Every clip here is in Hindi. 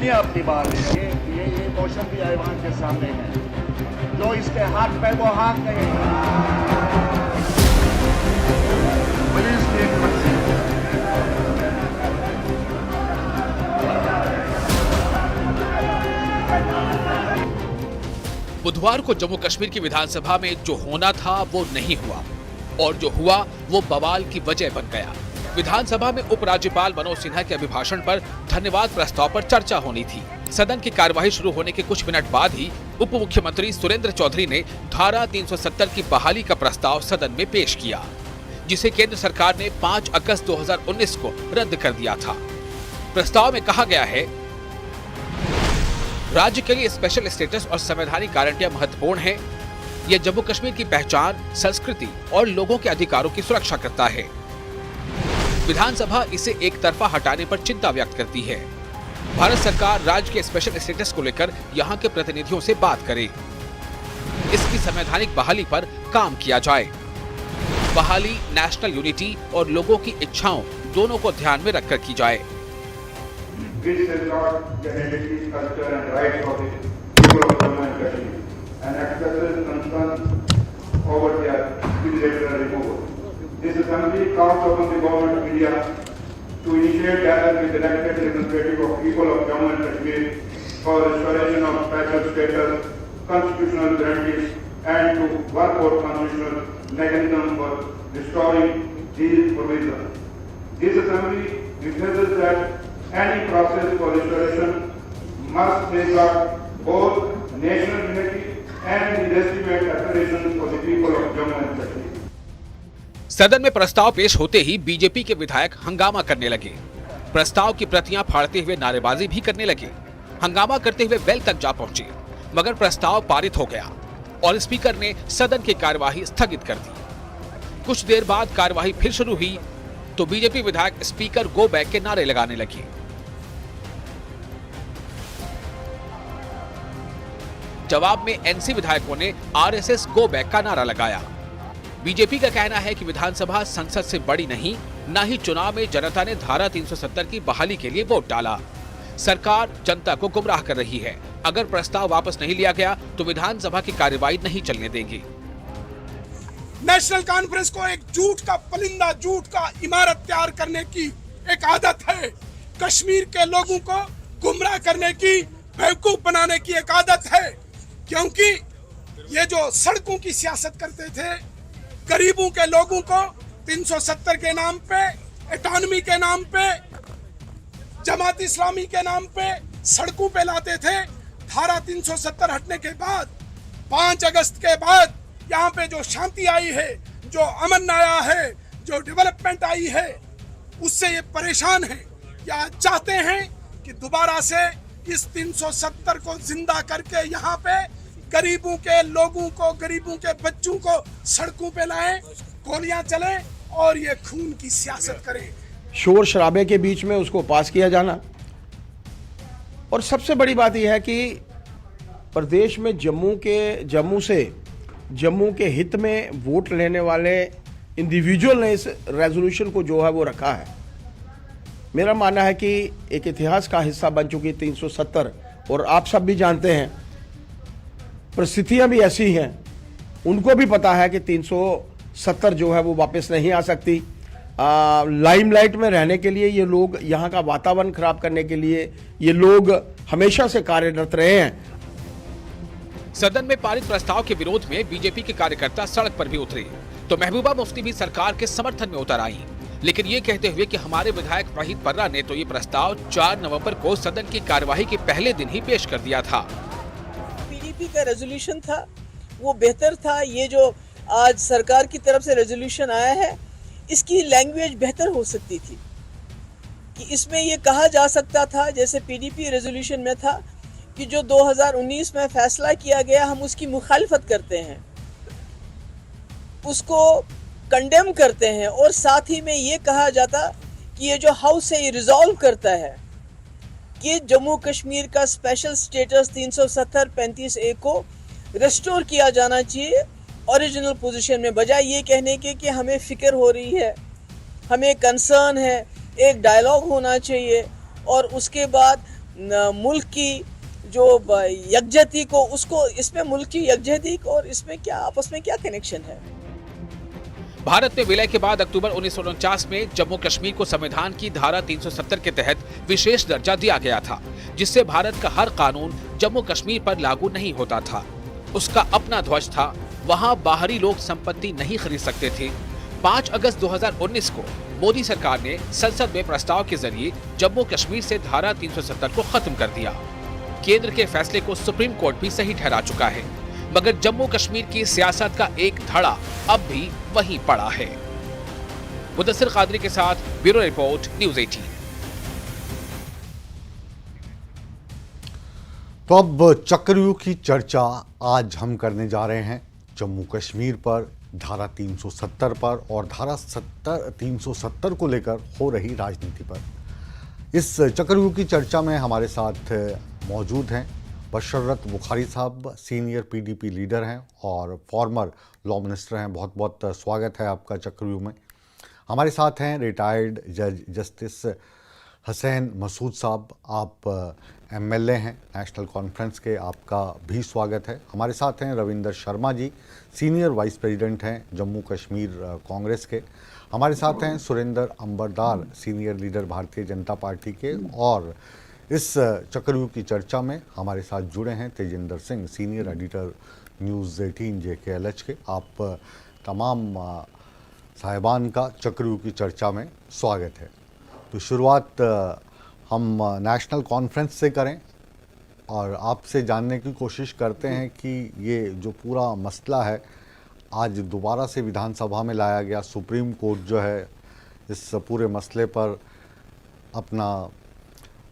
सुनिए अपनी बात, ये मोशन भी ऐवान के सामने है। जो इसके हाथ पे वो हाथ नहीं है। पुलिस की एक मर्जी। बुधवार को जम्मू कश्मीर की विधानसभा में जो होना था वो नहीं हुआ और जो हुआ वो बवाल की वजह बन गया। विधानसभा में उपराज्यपाल मनोज सिन्हा के अभिभाषण पर धन्यवाद प्रस्ताव पर चर्चा होनी थी। सदन की कार्यवाही शुरू होने के कुछ मिनट बाद ही उप मुख्यमंत्री सुरेंद्र चौधरी ने धारा 370 की बहाली का प्रस्ताव सदन में पेश किया, जिसे केंद्र सरकार ने 5 अगस्त 2019 को रद्द कर दिया था। प्रस्ताव में कहा गया है, राज्य के लिए स्पेशल स्टेटस और संवैधानिक गारंटियां महत्वपूर्ण हैं। यह जम्मू कश्मीर की पहचान, संस्कृति और लोगों के अधिकारों की सुरक्षा करता है। विधानसभा इसे एक तरफा हटाने पर चिंता व्यक्त करती है। भारत सरकार राज्य के स्पेशल स्टेटस को लेकर यहां के प्रतिनिधियों से बात करे। इसकी संवैधानिक बहाली पर काम किया जाए। बहाली नेशनल यूनिटी और लोगों की इच्छाओं दोनों को ध्यान में रखकर की जाए। This assembly calls upon the government of India to initiate dialogue with elected representatives of people of Jammu and Kashmir for restoration of special status, constitutional guarantees, and to work out constitutional mechanism for restoring these provisions. This assembly requires that any process for restoration must safeguard both national unity and the legitimate aspirations for the people of Jammu and Kashmir. सदन में प्रस्ताव पेश होते ही बीजेपी के विधायक हंगामा करने लगे। प्रस्ताव की प्रतियां फाड़ते हुए नारेबाजी भी करने लगे। हंगामा करते हुए वेल तक जा पहुंचे, मगर प्रस्ताव पारित हो गया और स्पीकर ने सदन की कार्यवाही स्थगित कर दी। कुछ देर बाद कार्यवाही फिर शुरू हुई तो बीजेपी विधायक स्पीकर गो बैक के नारे लगाने लगे। जवाब में एनसी विधायकों ने आरएसएस गो बैक का नारा लगाया। बीजेपी का कहना है कि विधानसभा संसद से बड़ी नहीं, न ही चुनाव में जनता ने धारा 370 की बहाली के लिए वोट डाला। सरकार जनता को गुमराह कर रही है। अगर प्रस्ताव वापस नहीं लिया गया तो विधानसभा की कार्यवाही नहीं चलने देंगे। नेशनल कॉन्फ्रेंस को एक झूठ का पलिंदा, झूठ का इमारत तैयार करने की एक आदत है। कश्मीर के लोगों को गुमराह करने की, बेवकूफ बनाने की एक आदत है, क्योंकि ये जो सड़कों की सियासत करते थे, गरीबों के लोगों को 370 के नाम पे, ऑटोनॉमी के नाम पे, जमात इस्लामी के नाम पे सड़कों पे लाते थे। धारा 370 हटने के बाद 5 अगस्त के बाद यहाँ पे जो शांति आई है, जो अमन आया है, जो डेवलपमेंट आई है, उससे ये परेशान है या चाहते हैं कि दोबारा से इस 370 को जिंदा करके यहाँ पे गरीबों के लोगों को, गरीबों के बच्चों को सड़कों पे लाएं, गोलियां चलें और ये खून की सियासत करें। शोर शराबे के बीच में उसको पास किया जाना। और सबसे बड़ी बात यह है कि प्रदेश में जम्मू के हित में वोट लेने वाले इंडिविजुअल ने इस रेजोल्यूशन को जो है वो रखा है। मेरा मानना है कि एक इतिहास का हिस्सा बन चुकी 370, और आप सब भी जानते हैं परिस्थितियां भी ऐसी हैं, उनको भी पता है कि 370 जो है वो वापस नहीं आ सकती। लाइमलाइट में रहने के लिए ये लोग, यहाँ का वातावरण खराब करने के लिए ये लोग हमेशा से कार्यरत रहे हैं। सदन में पारित प्रस्ताव के विरोध में बीजेपी के कार्यकर्ता सड़क पर भी उतरे तो महबूबा मुफ्ती भी सरकार के समर्थन में उतर आई, लेकिन ये कहते हुए कि हमारे विधायक वहीद पर्रा ने तो ये प्रस्ताव 4 नवंबर को सदन की कार्यवाही के पहले दिन ही पेश कर दिया था। पीडीपी का रेजोल्यूशन था वो बेहतर था। ये जो आज सरकार की तरफ से रेजोल्यूशन आया है, इसकी लैंग्वेज बेहतर हो सकती थी कि इसमें ये कहा जा सकता था, जैसे पीडीपी रेजोल्यूशन में था कि जो 2019 में फैसला किया गया हम उसकी मुखालिफत करते हैं, उसको कंडेम करते हैं, और साथ ही में ये कहा जाता कि ये जो हाउस है ये रिजॉल्व करता है कि जम्मू कश्मीर का स्पेशल स्टेटस 370-35A को रेस्टोर किया जाना चाहिए ओरिजिनल पोजीशन में, बजाय ये कहने के कि हमें फिक्र हो रही है, हमें कंसर्न है, एक डायलॉग होना चाहिए और उसके बाद मुल्क की जो यकजहती को, उसको, इसमें मुल्क की यकजहती और इसमें क्या आपस में क्या कनेक्शन है? भारत में विलय के बाद अक्टूबर 1949 में जम्मू कश्मीर को संविधान की धारा 370 के तहत विशेष दर्जा दिया गया था, जिससे भारत का हर कानून जम्मू कश्मीर पर लागू नहीं होता था। उसका अपना ध्वज था, वहां बाहरी लोग संपत्ति नहीं खरीद सकते थे। 5 अगस्त 2019 को मोदी सरकार ने संसद में प्रस्ताव के जरिए जम्मू कश्मीर से धारा 370 को खत्म कर दिया। केंद्र के फैसले को सुप्रीम कोर्ट भी सही ठहरा चुका है, मगर जम्मू कश्मीर की सियासत का एक धड़ा अब भी वहीं पड़ा है। मुदस्सिर कादरी के साथ ब्यूरो रिपोर्ट, न्यूज़ 18। तो अब चक्रव्यूह की चर्चा आज हम करने जा रहे हैं जम्मू कश्मीर पर, धारा 370 पर और धारा 370 को लेकर हो रही राजनीति पर। इस चक्रव्यूह की चर्चा में हमारे साथ मौजूद हैं बशरत बुखारी साहब, सीनियर पीडीपी लीडर हैं और फॉर्मर लॉ मिनिस्टर हैं। बहुत बहुत स्वागत है आपका चक्रव्यूह में। हमारे साथ हैं रिटायर्ड जज जस्टिस हसैन मसूद साहब, आप एमएलए हैं नेशनल कॉन्फ्रेंस के, आपका भी स्वागत है। हमारे साथ हैं Ravinder Sharma ji, senior vice president हैं जम्मू कश्मीर कांग्रेस के। हमारे साथ हैं Surendra Ambardar, senior leader Bharatiya Janata party के। और इस चक्रव्यूह की चर्चा में हमारे साथ जुड़े हैं Tejinder Singh, senior editor news 18 JKLH के। आप तमाम साहिबान का चक्रव्यूह की चर्चा में स्वागत है। तो शुरुआत हम नेशनल कॉन्फ्रेंस से करें और आपसे जानने की कोशिश करते हैं कि ये जो पूरा मसला है आज दोबारा से विधानसभा में लाया गया। सुप्रीम कोर्ट जो है इस पूरे मसले पर अपना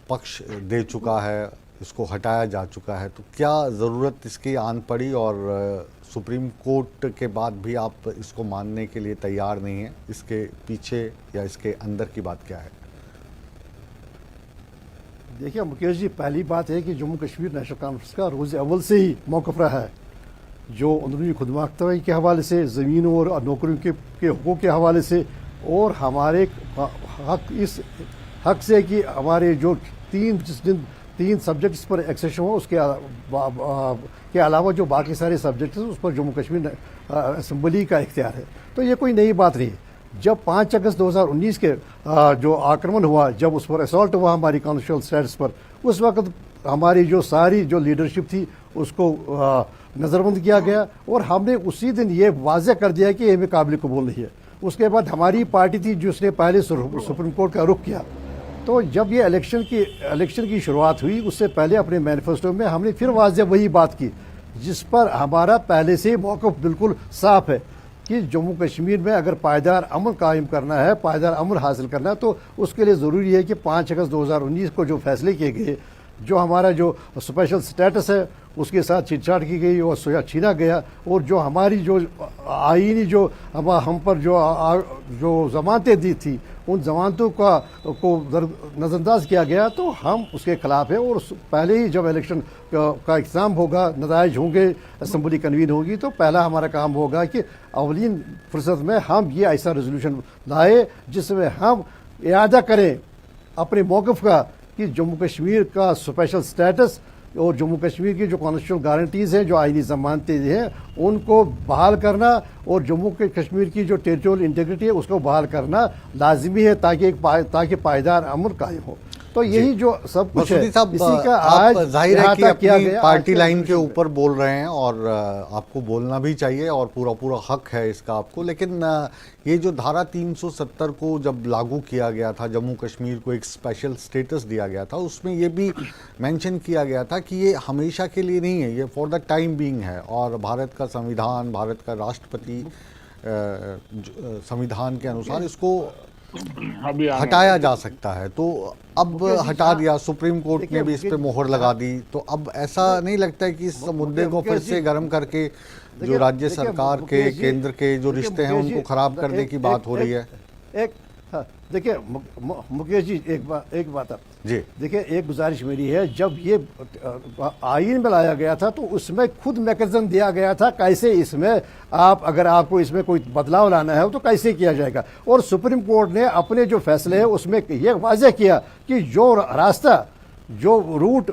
पक्ष दे चुका है, इसको हटाया जा चुका है। तो क्या ज़रूरत इसकी आन पड़ी और सुप्रीम कोर्ट के बाद भी आप इसको मानने के लिए तैयार नहीं हैं? इसके पीछे या इसके अंदर की बात क्या है? देखिए मुकेश जी, पहली बात है कि जम्मू कश्मीर नेशनल कॉन्फ्रेंस का रोज़ अव्वल से ही मौक़िफ़ रहा है, जो अंदरूनी खुदमुख्तारी के हवाले से, ज़मीनों और नौकरियों के हकूक़ के हवाले से, और हमारे हक, इस हक से कि हमारे जो तीन सब्जेक्ट्स पर एक्सेशन हो, उसके के अलावा जो बाकी सारे सब्जेक्ट्स हैं उस पर जम्मू कश्मीर असम्बली का इख्तियार है। तो ये कोई नई बात नहीं है। जब 5 अगस्त 2019 के जो आक्रमण हुआ, जब उस पर असॉल्ट हुआ हमारी कॉन्स्टिट्यूशनल स्टेट्स पर, उस वक्त हमारी जो सारी जो लीडरशिप थी उसको नज़रबंद किया गया और हमने उसी दिन ये वाज़ह कर दिया कि ये हमें काबिल कबूल नहीं है। उसके बाद हमारी पार्टी थी जिसने पहले सुप्रीम कोर्ट का रुख किया। तो जब ये इलेक्शन की शुरुआत हुई, उससे पहले अपने मैनिफेस्टो में हमने फिर वाज़ह वही बात की, जिस पर हमारा पहले से मौक़िफ़ बिल्कुल साफ है कि जम्मू कश्मीर में अगर पायदार अमन कायम करना है, पायदार अमन हासिल करना है, तो उसके लिए ज़रूरी है कि 5 अगस्त 2019 को जो फैसले किए गए, जो हमारा जो स्पेशल स्टेटस है उसके साथ छेड़छाड़ की गई और छीना गया, और जो हमारी जो आईनी जो हम पर जो ज़मानतें दी थी, उन ज़मानतों को नज़रअंदाज किया गया, तो हम उसके ख़िलाफ़ हैं। और पहले ही जब इलेक्शन का एग्ज़ाम होगा, नताइज होंगे, असम्बली कन्वीन होगी, तो पहला हमारा काम होगा कि अवलीन फुर्सत में हम ये ऐसा रेजोल्यूशन लाए जिसमें हम इरादा करें अपने मौक़िफ़ का कि जम्मू कश्मीर का स्पेशल स्टेटस और जम्मू कश्मीर की जो कॉन्स्टिट्यूशनल गारंटीज़ हैं, जो आईनी ज़मानतें हैं, उनको बहाल करना और जम्मू के कश्मीर की जो टेरिटोरियल इंटीग्रिटी है उसको बहाल करना लाजमी है, ताकि पायदार अमन कायम हो। तो यही जो सब कुछ है, इसी का आज जाहिर है कि अपनी पार्टी लाइन के ऊपर बोल रहे हैं और आपको बोलना भी चाहिए और पूरा हक है इसका आपको। लेकिन ये जो धारा 370 को जब लागू किया गया था, जम्मू कश्मीर को एक स्पेशल स्टेटस दिया गया था, उसमें ये भी मेंशन किया गया था कि ये हमेशा के लिए नहीं है, ये फॉर द टाइम बीइंग है। और भारत का संविधान, भारत का राष्ट्रपति संविधान के अनुसार इसको हटाया जा सकता है। तो अब हटा दिया, सुप्रीम कोर्ट ने भी इस पे मोहर लगा दी। तो अब ऐसा नहीं लगता है कि इस मुद्दे को फिर से गर्म करके जो राज्य सरकार के, केंद्र के जो रिश्ते हैं उनको खराब करने की बात हो रही है? देखिए मुकेश जी, एक बात आप जी देखिए, एक गुजारिश मेरी है, जब ये आईन में लाया गया था तो उसमें खुद मैकेनिज्म दिया गया था कैसे इसमें अगर आपको इसमें कोई बदलाव लाना है तो कैसे किया जाएगा। और सुप्रीम कोर्ट ने अपने जो फैसले हैं उसमें ये वाज़ह किया कि जो रास्ता जो रूट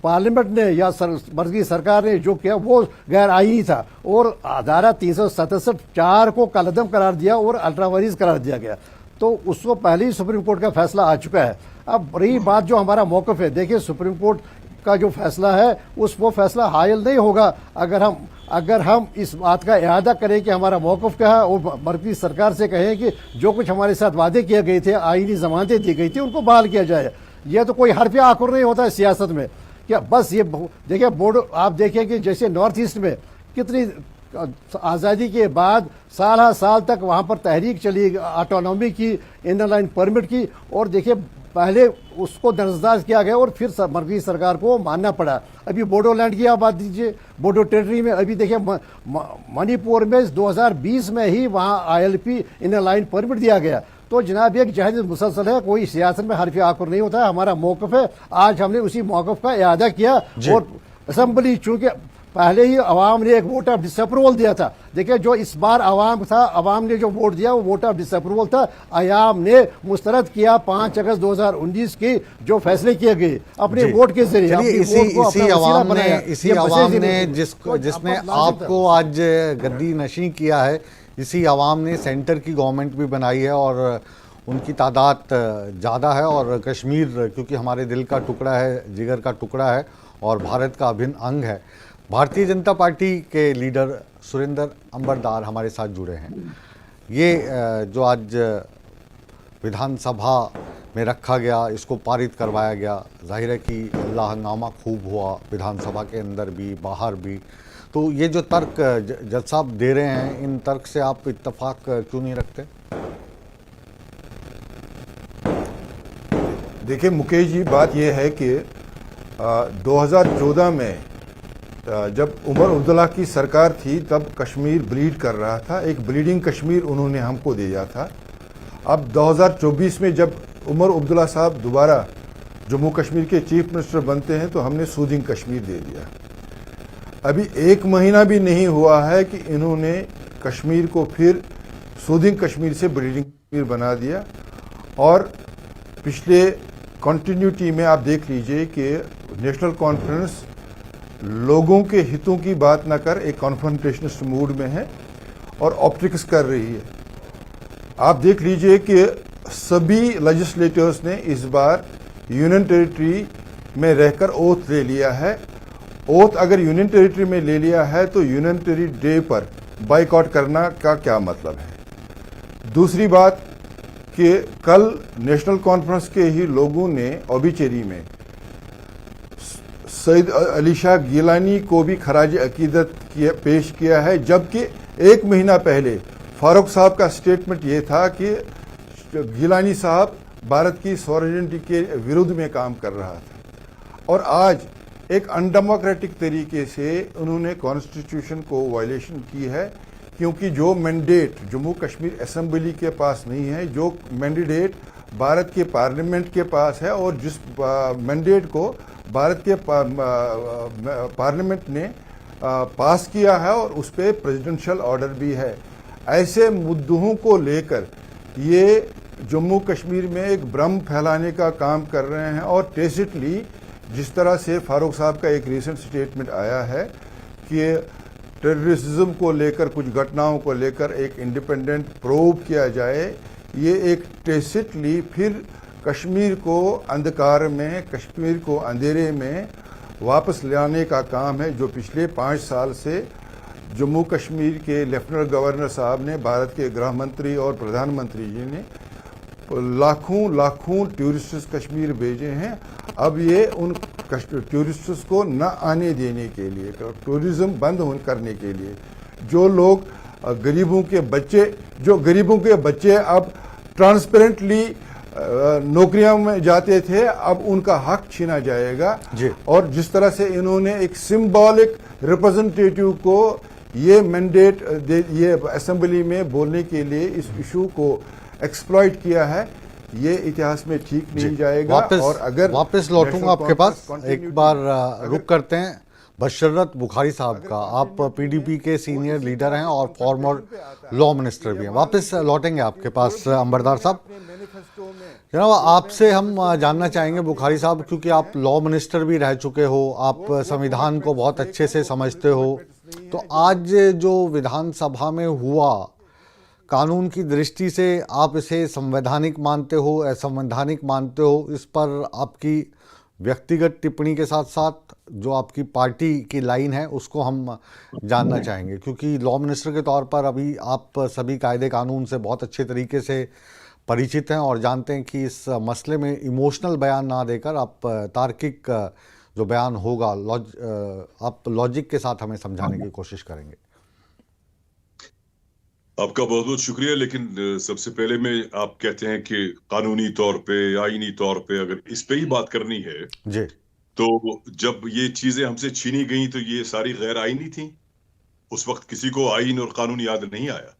पार्लियामेंट ने या मर्जी सरकार ने जो किया वो गैर आईनी था और धारा 367(4) को कलअदम करार दिया और अल्ट्रावाइज करार दिया गया। तो उसको पहले ही सुप्रीम कोर्ट का फैसला आ चुका है। अब रही बात जो हमारा मौक़िफ़ है, देखिए सुप्रीम कोर्ट का जो फैसला है वो फैसला हायल नहीं होगा अगर हम इस बात का इरादा करें कि हमारा मौक़िफ़ क्या है और मर्कज़ी सरकार से कहें कि जो कुछ हमारे साथ वादे किए गए थे, आईनी ज़मानतें दी गई थी, उनको बहाल किया जाए। यह तो कोई हरफ आकुर नहीं होता है सियासत में। क्या बस ये देखिए बोर्ड, आप देखिए कि जैसे नॉर्थ ईस्ट में कितनी आज़ादी के बाद साल तक वहाँ पर तहरीक चली, ऑटोनॉमी की, इनर लाइन परमिट की, और देखिए पहले उसको नजरअंदाज किया गया और फिर मर्कज़ी सरकार को मानना पड़ा। अभी बोडोलैंड की आप बात दीजिए, बोडो टेरिटरी में अभी देखिए मणिपुर में 2020 में ही वहाँ ILP इनर लाइन परमिट दिया गया। तो जनाब एक जहद मुसलसल है, कोई सियासत में हरफ आकुर नहीं होता है। हमारा मौक़िफ़ है, आज हमने उसी मौक़िफ़ का इरादा किया। और असम्बली चूँकि पहले ही अवाम ने एक वोट ऑफ डिसअप्रूवल दिया था, देखिए जो इस बार अवाम ने जो वोट दिया वो वोट ऑफ डिसअप्रूवल था। अयाम ने मुस्तरद किया 5 अगस्त 2019 की जो फैसले किए गए अपने वोट के जरिए। इसी अवाम ने जिसने आपको आज गद्दी नशी किया है, इसी अवाम ने सेंटर की गवर्नमेंट भी बनाई है और उनकी तादाद ज़्यादा है। और कश्मीर क्योंकि हमारे दिल का टुकड़ा है, जिगर का टुकड़ा है और भारत का अभिन्न अंग है। भारतीय जनता पार्टी के लीडर सुरेंद्र अंबरदार हमारे साथ जुड़े हैं। ये जो आज विधानसभा में रखा गया, इसको पारित करवाया गया, जाहिर है कि हल्ला हंगामा खूब हुआ विधानसभा के अंदर भी बाहर भी। तो ये जो तर्क जज साहब दे रहे हैं, इन तर्क से आप इत्तेफाक क्यों नहीं रखते? देखिए मुकेश जी, बात यह है कि 2014 में जब उमर अब्दुल्ला की सरकार थी तब कश्मीर ब्लीड कर रहा था, एक ब्लीडिंग कश्मीर उन्होंने हमको दिया था। अब 2024 में जब उमर अब्दुल्ला साहब दोबारा जम्मू कश्मीर के चीफ मिनिस्टर बनते हैं तो हमने सूदिंग कश्मीर दे दिया। अभी 1 महीना भी नहीं हुआ है कि इन्होंने कश्मीर को फिर सूदिंग कश्मीर से ब्लीडिंग कश्मीर बना दिया। और पिछले कंटिन्यूटी में आप देख लीजिए कि नेशनल कॉन्फ्रेंस लोगों के हितों की बात न कर एक कॉन्फ्रंटेशनिस्ट मूड में है और ऑप्टिक्स कर रही है। आप देख लीजिए कि सभी लेजिस्लेटर्स ने इस बार यूनियन टेरिटरी में रहकर ओथ ले लिया है। ओथ अगर यूनियन टेरिटरी में ले लिया है तो यूनियन टेरिटरी डे पर बाइकआउट करना का क्या मतलब है। दूसरी बात कि कल नेशनल कॉन्फ्रेंस के ही लोगों ने ओबिचेरी में सईद अली शाह गिलानी को भी खराज अकीदत पेश किया है, जबकि 1 महीना पहले फारूक साहब का स्टेटमेंट ये था कि गिलानी साहब भारत की सॉवरेनिटी के विरुद्ध में काम कर रहा था। और आज एक अनडेमोक्रेटिक तरीके से उन्होंने कॉन्स्टिट्यूशन को वायलेशन की है, क्योंकि जो मैंडेट जम्मू कश्मीर असेंबली के पास नहीं है, जो मैंडेट भारत के पार्लियामेंट के पास है और जिस मैंडेट को भारत के पार्लियामेंट ने पास किया है और उस पर प्रेसिडेंशियल ऑर्डर भी है, ऐसे मुद्दों को लेकर ये जम्मू कश्मीर में एक भ्रम फैलाने का काम कर रहे हैं। और टेसिटली जिस तरह से फारूक साहब का एक रिसेंट स्टेटमेंट आया है कि टेररिज्म को लेकर, कुछ घटनाओं को लेकर एक इंडिपेंडेंट प्रोब किया जाए, ये एक टेसिटली फिर कश्मीर को अंधकार में, कश्मीर को अंधेरे में वापस लाने का काम है, जो पिछले 5 साल से जम्मू कश्मीर के लेफ्टिनेंट गवर्नर साहब ने, भारत के गृह मंत्री और प्रधानमंत्री जी ने लाखों टूरिस्ट्स कश्मीर भेजे हैं। अब ये उन टूरिस्ट्स को न आने देने के लिए, टूरिज्म बंद करने के लिए, जो लोग गरीबों के बच्चे अब ट्रांसपेरेंटली नौकरियों में जाते थे, अब उनका हक छीना जाएगा। और जिस तरह से इन्होंने एक सिंबॉलिक रिप्रेजेंटेटिव को ये मैंडेट ये असेंबली में बोलने के लिए इस इशू को एक्सप्लॉइट किया है, ये इतिहास में ठीक नहीं जाएगा। और अगर वापस लौटूंगा आपके पास, एक बार रुक करते हैं। बशरत बुखारी साहब का, आप पीडीपी के सीनियर लीडर हैं और फॉर्मर लॉ मिनिस्टर भी हैं। वापस लौटेंगे आपके पास अंबरदार साहब। जनाब, आपसे हम जानना चाहेंगे बुखारी साहब, क्योंकि आप लॉ मिनिस्टर भी रह चुके हो, आप संविधान को बहुत अच्छे से समझते हो, तो आज जो विधानसभा में हुआ, कानून की दृष्टि से आप इसे संवैधानिक मानते हो, असंवैधानिक मानते हो? इस पर आपकी व्यक्तिगत टिप्पणी के साथ साथ जो आपकी पार्टी की लाइन है उसको हम जानना चाहेंगे, क्योंकि लॉ मिनिस्टर के तौर पर अभी आप सभी कायदे कानून से बहुत अच्छे तरीके से परिचित हैं और जानते हैं कि इस मसले में इमोशनल बयान ना देकर आप तार्किक जो बयान होगा आप लॉजिक के साथ हमें समझाने की कोशिश करेंगे। आपका बहुत बहुत शुक्रिया। लेकिन सबसे पहले मैं, आप कहते हैं कि कानूनी तौर पे, आईनी तौर पे अगर इस पे ही बात करनी है जी, तो जब ये चीजें हमसे छीनी गई तो ये सारी गैर आईनी थी। उस वक्त किसी को आईन और कानून याद नहीं आया,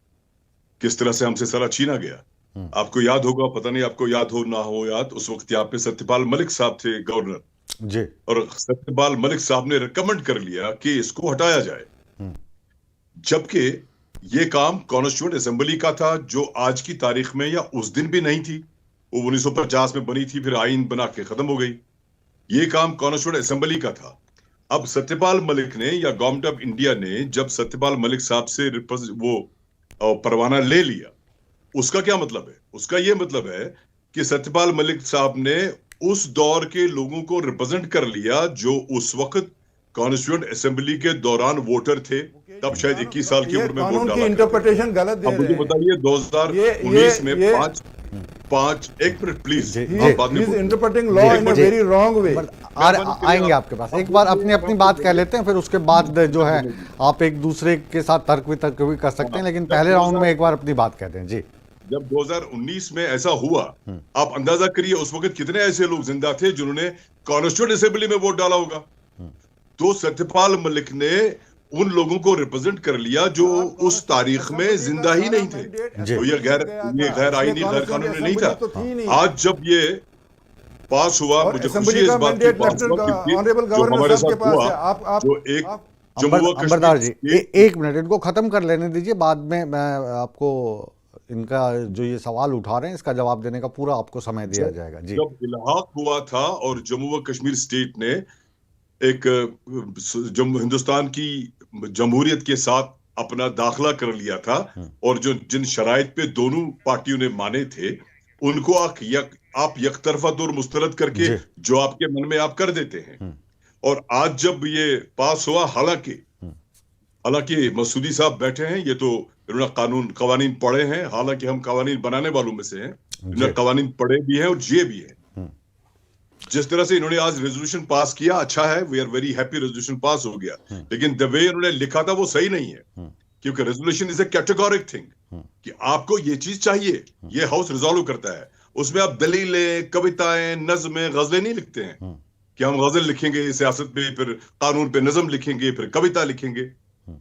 किस तरह से हमसे सारा छीना गया। आपको याद होगा, पता नहीं आपको याद हो ना हो याद, उस वक्त यहाँ पे सत्यपाल मलिक साहब थे गवर्नर जी, और सत्यपाल मलिक साहब ने रिकमेंड कर लिया कि इसको हटाया जाए, जबकि ये काम कॉन्स्टिट्यूएंट असेंबली का था, जो आज की तारीख में या उस दिन भी नहीं थी। वो 1950 में बनी थी, फिर आईन बना के खत्म हो गई। ये काम कॉन्स्टिट्यूएंट असेंबली का था। अब सत्यपाल मलिक ने या गवर्नमेंट ऑफ इंडिया ने जब सत्यपाल मलिक साहब से वो परवाना ले लिया, उसका क्या मतलब है? उसका ये मतलब है कि सत्यपाल मलिक साहब ने उस दौर के लोगों को रिप्रेजेंट कर लिया जो उस वक्त कॉन्स्टिट्यूएंट असेंबली के दौरान वोटर थे। तब शायद 21 साल की उम्र में वोट डाला। इंटरप्रिटेशन गलत दे अब मुझे बताइए 2019 में पांच एक minute please, interpreting law in a very wrong way. आएंगे आपके पास, एक बार अपनी बात कह लेते हैं, फिर उसके बाद जो है आप एक दूसरे के साथ तर्क वितर्क भी कर सकते हैं, लेकिन पहले राउंड में एक बार अपनी बात कह दें। जी, जब 2019 में ऐसा हुआ, आप अंदाजा करिए उस वक्त कितने ऐसे लोग जिंदा थे जिन्होंने कॉन्स्टिट्यूएंट असेंबली में वोट डाला होगा। तो सत्यपाल मलिक ने उन लोगों को रिप्रेजेंट कर लिया जो उस तारीख में जिंदा ही नहीं थे। तो ये गैर आईनी, गैर कानूनी नहीं था। आज जब ये पास हुआ, मुझे खुशी है इस बात की, जो हमारे साथ हुआ, जो एक अंबरदार जी एक मिनट, इनको खत्म कर लेने दीजिए, बाद में मैं आपको इनका जो ये सवाल उठा रहे हैं इसका जवाब देने का पूरा आपको समय दिया जाएगा। जी, जब इल्हाक हुआ था और जम्मू व कश्मीर स्टेट ने एक हिंदुस्तान की जमहूरियत के साथ अपना दाखिला कर लिया था, और जो जिन शराइत पे दोनों पार्टियों ने माने थे उनको आप यकतरफा तौर मुस्तरद करके जो आपके मन में आप कर देते हैं। और आज जब ये पास हुआ, हालांकि मसूदी साहब बैठे हैं, ये तो इन्होंने कवानीन पढ़े हैं, हालांकि हम कवानीन बनाने वालों में से हैं, इन्होंने कवानीन पढ़े भी हैं और जिए भी हैं। जिस तरह से इन्होंने आज रेजोल्यूशन पास किया, अच्छा है, we are very happy, resolution pass हो गया, लेकिन द वे इन्होंने लिखा था वो सही नहीं है, क्योंकि resolution is a categoric thing कि आपको ये चीज चाहिए, ये हाउस रिजॉल्व करता है। उसमें आप दलीलें, कविताएं, नज़्में, गजलें नहीं लिखते हैं कि हम गजल लिखेंगे सियासत पे, फिर कानून पे नज़्म लिखेंगे, फिर कविता लिखेंगे।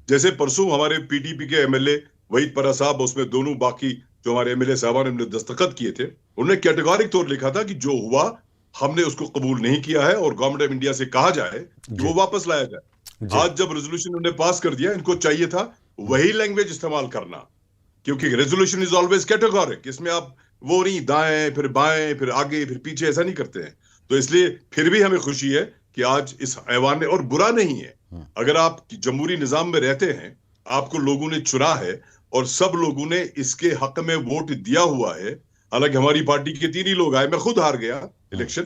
जैसे परसों हमारे पीडीपी के एमएलए वहीद परा साहब, उसमें दोनों बाकी जो हमारे एमएलए साहबान ने दस्तखत किए थे, उन्होंने कैटेगोरिक तौर लिखा था कि जो हुआ हमने उसको कबूल नहीं किया है और गवर्नमेंट ऑफ इंडिया से कहा जाए कि वो वापस लाया जाए। आज जब रेजोल्यूशन उन्होंने पास कर दिया, इनको चाहिए था वही लैंग्वेज इस्तेमाल करना, क्योंकि रेजोल्यूशन इज ऑलवेज कैटेगोरिक, इसमें आप वो नहीं दाएं फिर बाएं फिर आगे फिर पीछे ऐसा नहीं करते हैं। तो इसलिए फिर भी हमें खुशी है कि आज इस ऐवान ने, और बुरा नहीं है, अगर आप जमहूरी निजाम में रहते हैं, आपको लोगों ने चुना है और सब लोगों ने इसके हक में वोट दिया हुआ है। हालांकि हमारी पार्टी के 3 ही लोग आए, मैं खुद हार गया इलेक्शन,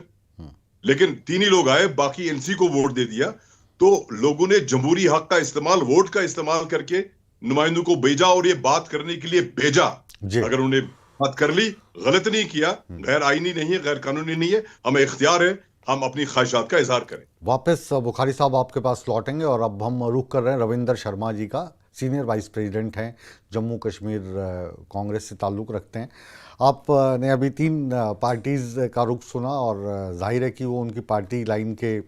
लेकिन 3 ही लोग आए, बाकी एनसी को वोट दे दिया। तो लोगों ने जमहूरी हक का इस्तेमाल, वोट का इस्तेमाल करके नुमाइंदों को भेजा और ये बात करने के लिए भेजा। अगर उन्होंने बात कर ली, गलत नहीं किया, गैर आईनी नहीं है, गैर कानूनी नहीं है, हमें इख्तियार है हम अपनी ख्वाहिशात का इजहार करें। वापस बुखारी साहब आपके पास लौटेंगे और अब हम रुख कर रहे हैं रविंदर शर्मा जी का, सीनियर वाइस प्रेसिडेंट हैं, जम्मू कश्मीर कांग्रेस से ताल्लुक़ रखते हैं। आपने अभी 3 पार्टीज़ का रुख सुना और जाहिर है कि वो उनकी पार्टी लाइन के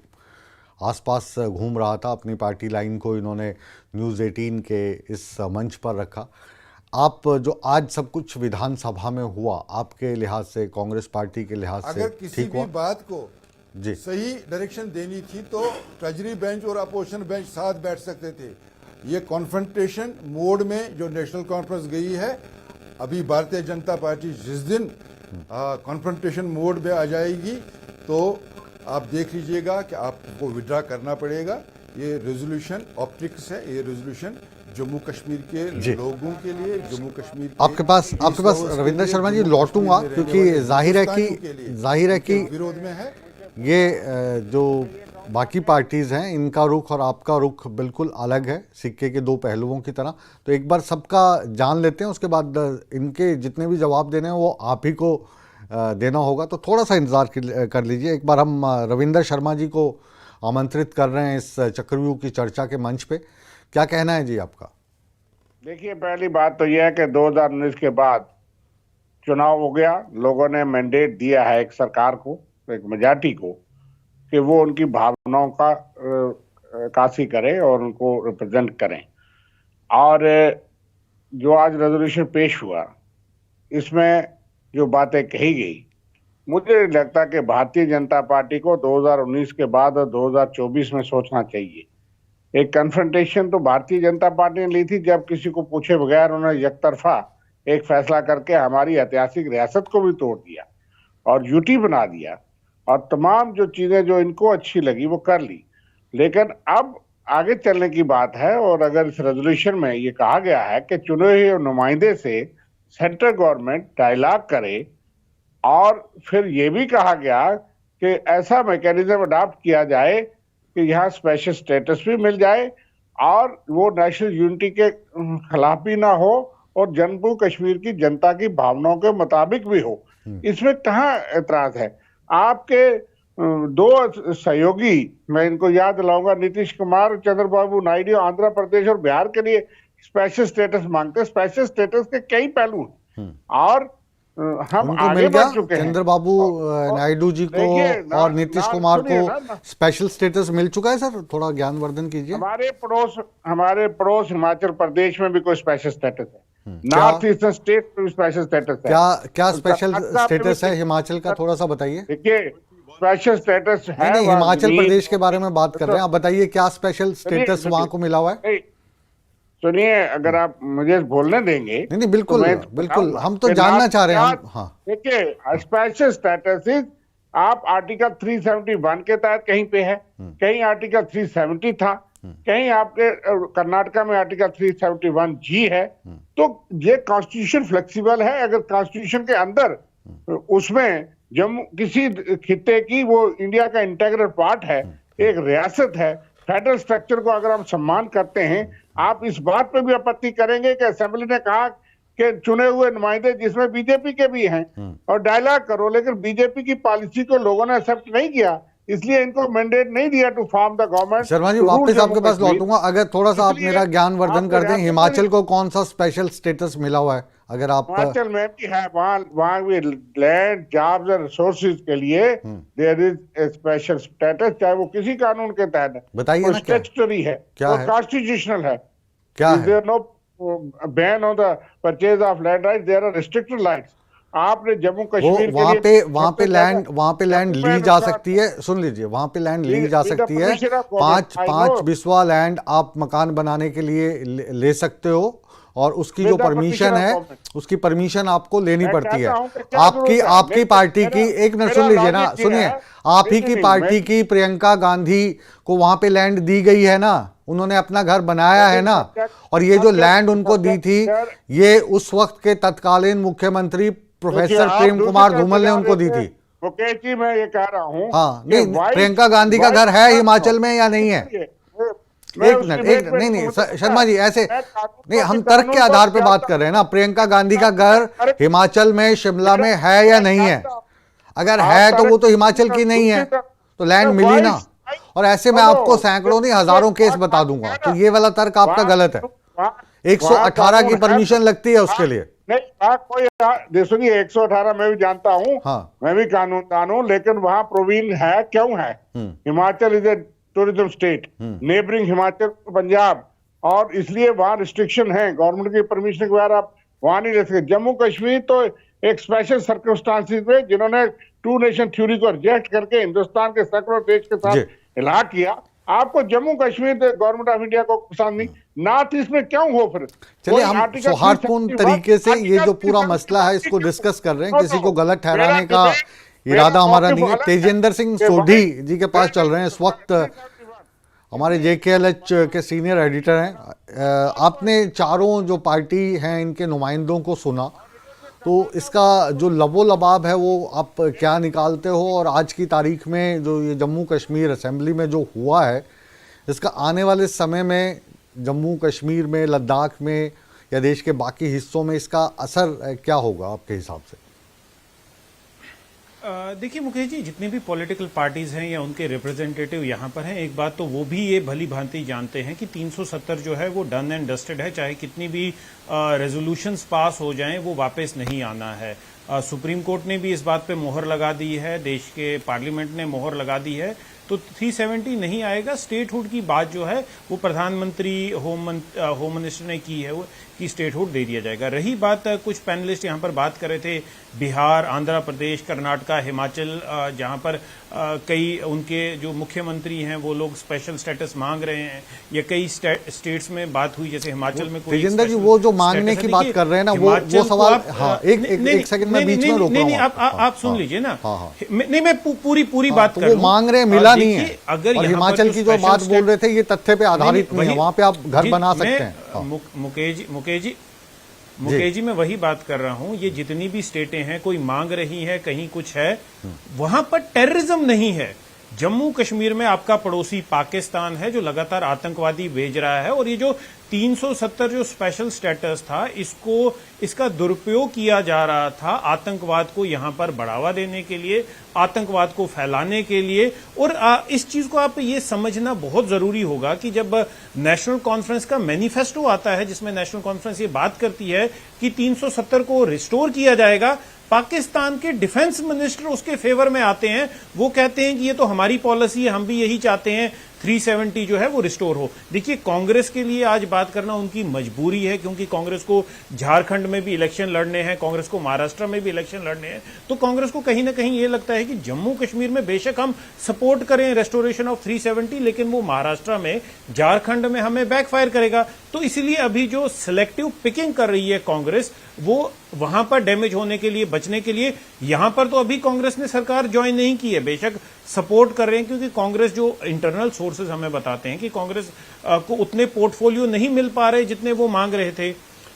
आसपास घूम रहा था। अपनी पार्टी लाइन को इन्होंने न्यूज़ 18 के इस मंच पर रखा। आप जो आज सब कुछ विधानसभा में हुआ, आपके लिहाज से, कांग्रेस पार्टी के लिहाज से अगर किसी भी बात को जी। सही डायरेक्शन देनी थी तो ट्रेजरी बेंच और अपोजिशन बेंच साथ बैठ सकते थे। ये कॉन्फ्रंटेशन मोड में जो नेशनल कॉन्फ्रेंस गई है, अभी भारतीय जनता पार्टी जिस दिन कॉन्फ्रंटेशन मोड में आ जाएगी तो आप देख लीजिएगा कि आपको विड्रा करना पड़ेगा। ये रेजोल्यूशन ऑप्टिक्स है, ये रेजोल्यूशन जम्मू कश्मीर के लोगों के लिए, जम्मू कश्मीर के आपके पास रविंदर शर्मा जी लौटूंगा, क्योंकि जाहिर है कि विरोध में है। ये जो बाकी पार्टीज हैं इनका रुख और आपका रुख बिल्कुल अलग है, सिक्के के दो पहलुओं की तरह। तो एक बार सबका जान लेते हैं, उसके बाद इनके जितने भी जवाब देने हैं वो आप ही को देना होगा। तो थोड़ा सा इंतजार कर लीजिए। एक बार हम रविंदर शर्मा जी को आमंत्रित कर रहे हैं इस चक्रव्यूह की चर्चा के मंच पे। क्या कहना है जी आपका? देखिए, पहली बात तो यह है कि 2019 के बाद चुनाव हो गया, लोगों ने मैंडेट दिया है एक सरकार को, एक मेजॉरिटी को, कि वो उनकी भावनाओं का काशी करे और उनको रिप्रेजेंट करें। और जो आज रेजोल्यूशन पेश हुआ, इसमें जो बातें कही गई, मुझे लगता कि भारतीय जनता पार्टी को 2019 के बाद और 2024 में सोचना चाहिए। एक कन्फ्रंटेशन तो भारतीय जनता पार्टी ने ली थी, जब किसी को पूछे बगैर उन्होंने एकतरफा एक फैसला करके हमारी ऐतिहासिक रियासत को भी तोड़ दिया और यूटी बना दिया, और तमाम जो चीजें जो इनको अच्छी लगी वो कर ली। लेकिन अब आगे चलने की बात है, और अगर इस रेजोल्यूशन में ये कहा गया है कि चुने हुए नुमाइंदे से सेंट्रल गवर्नमेंट डायलॉग करे, और फिर ये भी कहा गया कि ऐसा मैकेनिज्म अडॉप्ट किया जाए कि यहाँ स्पेशल स्टेटस भी मिल जाए और वो नेशनल यूनिटी के खिलाफ भी ना हो और जम्मू कश्मीर की जनता की भावनाओं के मुताबिक भी हो। इसमें कहाँ एतराज है? आपके दो सहयोगी, मैं इनको याद दिलाऊंगा, नीतीश कुमार, चंद्रबाबू नायडू, आंध्र प्रदेश और बिहार के लिए स्पेशल स्टेटस मांगते हैं। स्पेशल स्टेटस के कई पहलू हैं और हम आगे बढ़ चुके हैं। चंद्रबाबू नायडू जी को और नीतीश कुमार को स्पेशल स्टेटस मिल चुका है। सर थोड़ा ज्ञानवर्धन कीजिए। हमारे पड़ोस हिमाचल प्रदेश में भी कोई स्पेशल स्टेटस है, नॉर्थ ईस्टर्न स्टेट में भी स्पेशल स्टेटस है। क्या स्पेशल स्टेटस है हिमाचल का, थोड़ा सा बताइए। देखिए, स्पेशल स्टेटस है, नहीं, हिमाचल प्रदेश के बारे में बात कर रहे हैं, आप बताइए क्या स्पेशल स्टेटस वहां को मिला हुआ है। सुनिए, अगर आप मुझे बोलने देंगे। नहीं, बिल्कुल बिल्कुल, हम तो जानना चाह रहे हैं। हाँ, देखिए, स्पेशल स्टेटस आप आर्टिकल 371 के तहत कहीं पे है, कहीं आर्टिकल 370 था, कहीं आपके कर्नाटका में आर्टिकल 371G है। तो ये कॉन्स्टिट्यूशन फ्लेक्सिबल है। अगर कॉन्स्टिट्यूशन के अंदर उसमें जम्मू किसी खित्ते की, वो इंडिया का इंटीग्रल पार्ट है, एक रियासत है, फेडरल स्ट्रक्चर को अगर हम सम्मान करते हैं, आप इस बात पे भी आपत्ति करेंगे कि असेंबली ने कहा कि चुने हुए नुमाइंदे जिसमें बीजेपी के भी हैं और डायलॉग करो, लेकिन बीजेपी की पॉलिसी को लोगों ने एक्सेप्ट नहीं किया, इसलिए इनको मैंडेट नहीं दिया to form the government. Sharma ji वापस आपके पास लौटूंगा, अगर थोड़ा सा आप मेरा ज्ञानवर्धन कर दें। हिमाचल को कौन सा स्पेशल स्टेटस मिला हुआ है? अगर आप हिमाचल में भी है, वहाँ भी लैंड, जॉब्स और रिसोर्सेज के लिए there is a special status, चाहे वो किसी कानून के तहत है, बताइए ना, स्टैट्यूटरी है, कॉन्स्टिट्यूशनल है। क्या है? There no ban on the purchase of land rights, there are restricted rights. आपने जम्मू कश्मीर वहाँ पे लैंड ली जा सकती है। सुन लीजिए, वहाँ पे लैंड ली जा सकती है। पांच बिस्वा लैंड आप मकान बनाने के लिए ले सकते हो, और उसकी जो परमिशन है, उसकी परमिशन आपको लेनी पड़ती है। आपकी पार्टी की, एक मिनट सुन लीजिए ना, सुनिए, आप ही की पार्टी की प्रियंका गांधी को वहां पे लैंड दी गई है ना, उन्होंने अपना घर बनाया है ना, और ये जो लैंड उनको दी थी, ये उस वक्त के तत्कालीन मुख्यमंत्री प्रोफेसर प्रेम कुमार धूमल ने उनको दी थी। मुकेश जी, मैं ये कह रहा हूँ, हाँ, नहीं, प्रियंका गांधी का घर है हिमाचल में या नहीं है? एक मिनट, नहीं शर्मा जी, ऐसे नहीं, हम तर्क के आधार पे बात कर रहे हैं ना। प्रियंका गांधी का घर हिमाचल में, शिमला में है या नहीं है? अगर है तो वो तो हिमाचल की नहीं है, तो लैंड मिली ना। और ऐसे में आपको सैकड़ों नहीं हजारों केस बता दूंगा। तो ये वाला तर्क आपका गलत है। 118 की परमिशन लगती है उसके लिए। नहीं, कोई सुनिए, 118 मैं भी जानता हूँ, मैं भी कानूनदान हूँ, लेकिन वहां प्रोविजन है, क्यों है? Himachal is a tourism state, neighbouring Himachal, Punjab, और इसलिए वहां रिस्ट्रिक्शन है। गवर्नमेंट की परमिशन के बगैर आप वहां नहीं रह सकते। जम्मू कश्मीर तो एक स्पेशल सर्कमस्टांसिस में, जिन्होंने टू नेशन थ्योरी को रिजेक्ट करके हिंदुस्तान के सैकड़ों देश के साथ इलाहा किया। आपको Jammu Kashmir government of India को पसंद नहीं, नॉर्थ ईस्ट में क्यों हो फिर? चलिए हम सौहार्दपूर्ण तरीके से ये जो पूरा मसला है इसको डिस्कस कर रहे हैं, किसी को गलत ठहराने का इरादा हमारा नहीं है। तेजेंद्र सिंह सोढ़ी जी के पास चल रहे हैं इस वक्त, हमारे JKLH के सीनियर एडिटर हैं। आपने चारों जो पार्टी हैं इनके नुमाइंदों को सुना, तो इसका जो लबो लबाब है वो आप क्या निकालते हो, और आज की तारीख में जो ये जम्मू कश्मीर असेंबली में जो हुआ है इसका आने वाले समय में जम्मू कश्मीर में, लद्दाख में या देश के बाकी हिस्सों में इसका असर क्या होगा आपके हिसाब से? देखिए मुकेश जी, जितनी भी पॉलिटिकल पार्टीज हैं या उनके रिप्रेजेंटेटिव यहाँ पर हैं, एक बात तो वो भी ये भली भांति जानते हैं कि 370 जो है वो डन एंड डस्टेड है। चाहे कितनी भी रेजोल्यूशंस पास हो जाएं वो वापस नहीं आना है। सुप्रीम कोर्ट ने भी इस बात पे मोहर लगा दी है, देश के पार्लियामेंट ने मोहर लगा दी है, तो 370 नहीं आएगा। स्टेटहुड की बात जो है वो प्रधानमंत्री होम मिनिस्टर ने की है, वो कि स्टेटहुड दे दिया जाएगा। रही बात, कुछ पैनलिस्ट यहाँ पर बात कर रहे थे बिहार, आंध्र प्रदेश, कर्नाटका, हिमाचल, जहाँ पर कई उनके जो मुख्यमंत्री हैं वो लोग स्पेशल स्टेटस मांग रहे हैं, या कई स्टेट्स में बात हुई जैसे हिमाचल में कोई तेजेंद्र जी वो जो मांगने की बात कर रहे हैं ना वो सवाल, हाँ एक सेकंड में बीच में रोक रहा हूं, आप सुन लीजिए ना। नहीं, मैं पूरी बात कर वो मांग रहे मिला नहीं है। अगर और हिमाचल की जो बात बोल रहे थे ये तथ्य पे आधारित नहीं है, वहां पे आप घर बना सकते हैं। मुकेश जी मैं वही बात कर रहा हूं, ये जितनी भी स्टेटें हैं कोई मांग रही है, कहीं कुछ है, वहां पर टेररिज्म नहीं है। जम्मू कश्मीर में आपका पड़ोसी पाकिस्तान है जो लगातार आतंकवादी भेज रहा है, और ये जो 370 जो स्पेशल स्टेटस था इसका दुरुपयोग किया जा रहा था आतंकवाद को यहां पर बढ़ावा देने के लिए, आतंकवाद को फैलाने के लिए। और इस चीज को आप ये समझना बहुत जरूरी होगा कि जब नेशनल कॉन्फ्रेंस का मैनिफेस्टो आता है जिसमें नेशनल कॉन्फ्रेंस ये बात करती है कि 370 को रिस्टोर किया जाएगा, पाकिस्तान के डिफेंस मिनिस्टर उसके फेवर में आते हैं, वो कहते हैं कि ये तो हमारी पॉलिसी है, हम भी यही चाहते हैं 370 जो है वो रिस्टोर हो। देखिए कांग्रेस के लिए आज बात करना उनकी मजबूरी है, क्योंकि कांग्रेस को झारखंड में भी इलेक्शन लड़ने हैं, कांग्रेस को महाराष्ट्र में भी इलेक्शन लड़ने हैं, तो कांग्रेस को कहीं ना कहीं ये लगता है कि जम्मू कश्मीर में बेशक हम सपोर्ट करें रेस्टोरेशन ऑफ 370, लेकिन वो महाराष्ट्र में, झारखंड में हमें बैकफायर करेगा। तो इसलिए अभी जो सिलेक्टिव पिकिंग कर रही है कांग्रेस, वो वहां पर डैमेज होने के लिए, बचने के लिए, यहां पर तो अभी कांग्रेस ने सरकार ज्वाइन नहीं की है, बेशक सपोर्ट कर रहे हैं, क्योंकि कांग्रेस जो इंटरनल सोर्सेज हमें बताते हैं कि कांग्रेस को उतने पोर्टफोलियो नहीं मिल पा रहे जितने वो मांग रहे थे।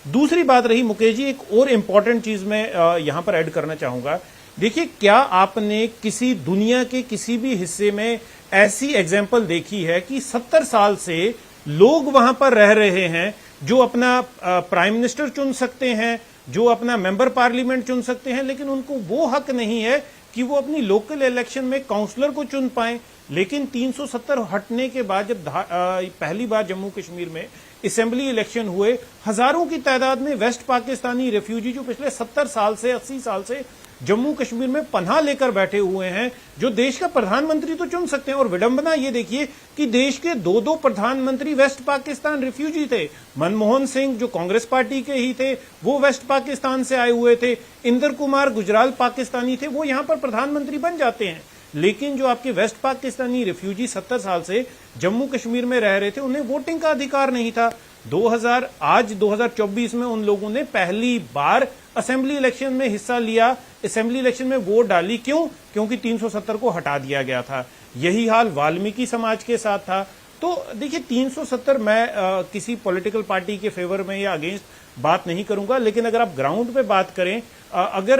दूसरी बात रही मुकेश जी, एक और इंपॉर्टेंट चीज मैं यहां पर ऐड करना चाहूंगा। देखिए, क्या आपने किसी दुनिया के किसी भी हिस्से में ऐसी एग्जाम्पल देखी है कि 70 साल से लोग वहां पर रह रहे हैं, जो अपना प्राइम मिनिस्टर चुन सकते हैं, जो अपना मेंबर पार्लियामेंट चुन सकते हैं, लेकिन उनको वो हक नहीं है कि वो अपनी लोकल इलेक्शन में काउंसलर को चुन पाएं। लेकिन 370 हटने के बाद जब पहली बार जम्मू कश्मीर में असेंबली इलेक्शन हुए, हजारों की तादाद में वेस्ट पाकिस्तानी रेफ्यूजी जो पिछले 70 साल से 80 साल से जम्मू कश्मीर में पनाह लेकर बैठे हुए हैं, जो देश का प्रधानमंत्री तो चुन सकते हैं। और विडंबना ये देखिए कि देश के दो प्रधानमंत्री वेस्ट पाकिस्तान रिफ्यूजी थे। मनमोहन सिंह जो कांग्रेस पार्टी के ही थे, वो वेस्ट पाकिस्तान से आए हुए थे। इंदर कुमार गुजराल पाकिस्तानी थे, वो यहां पर प्रधानमंत्री बन जाते हैं। लेकिन जो आपके वेस्ट पाकिस्तानी रिफ्यूजी 70 साल से जम्मू कश्मीर में रह रहे थे, उन्हें वोटिंग का अधिकार नहीं था। 2024 में उन लोगों ने पहली बार असेंबली इलेक्शन में हिस्सा लिया, असेंबली इलेक्शन में वोट डाली। क्यों? क्योंकि 370 को हटा दिया गया था। यही हाल वाल्मीकि समाज के साथ था। तो देखिए 370 मैं किसी पॉलिटिकल पार्टी के फेवर में या अगेंस्ट बात नहीं करूंगा, लेकिन अगर आप ग्राउंड पे बात करें, अगर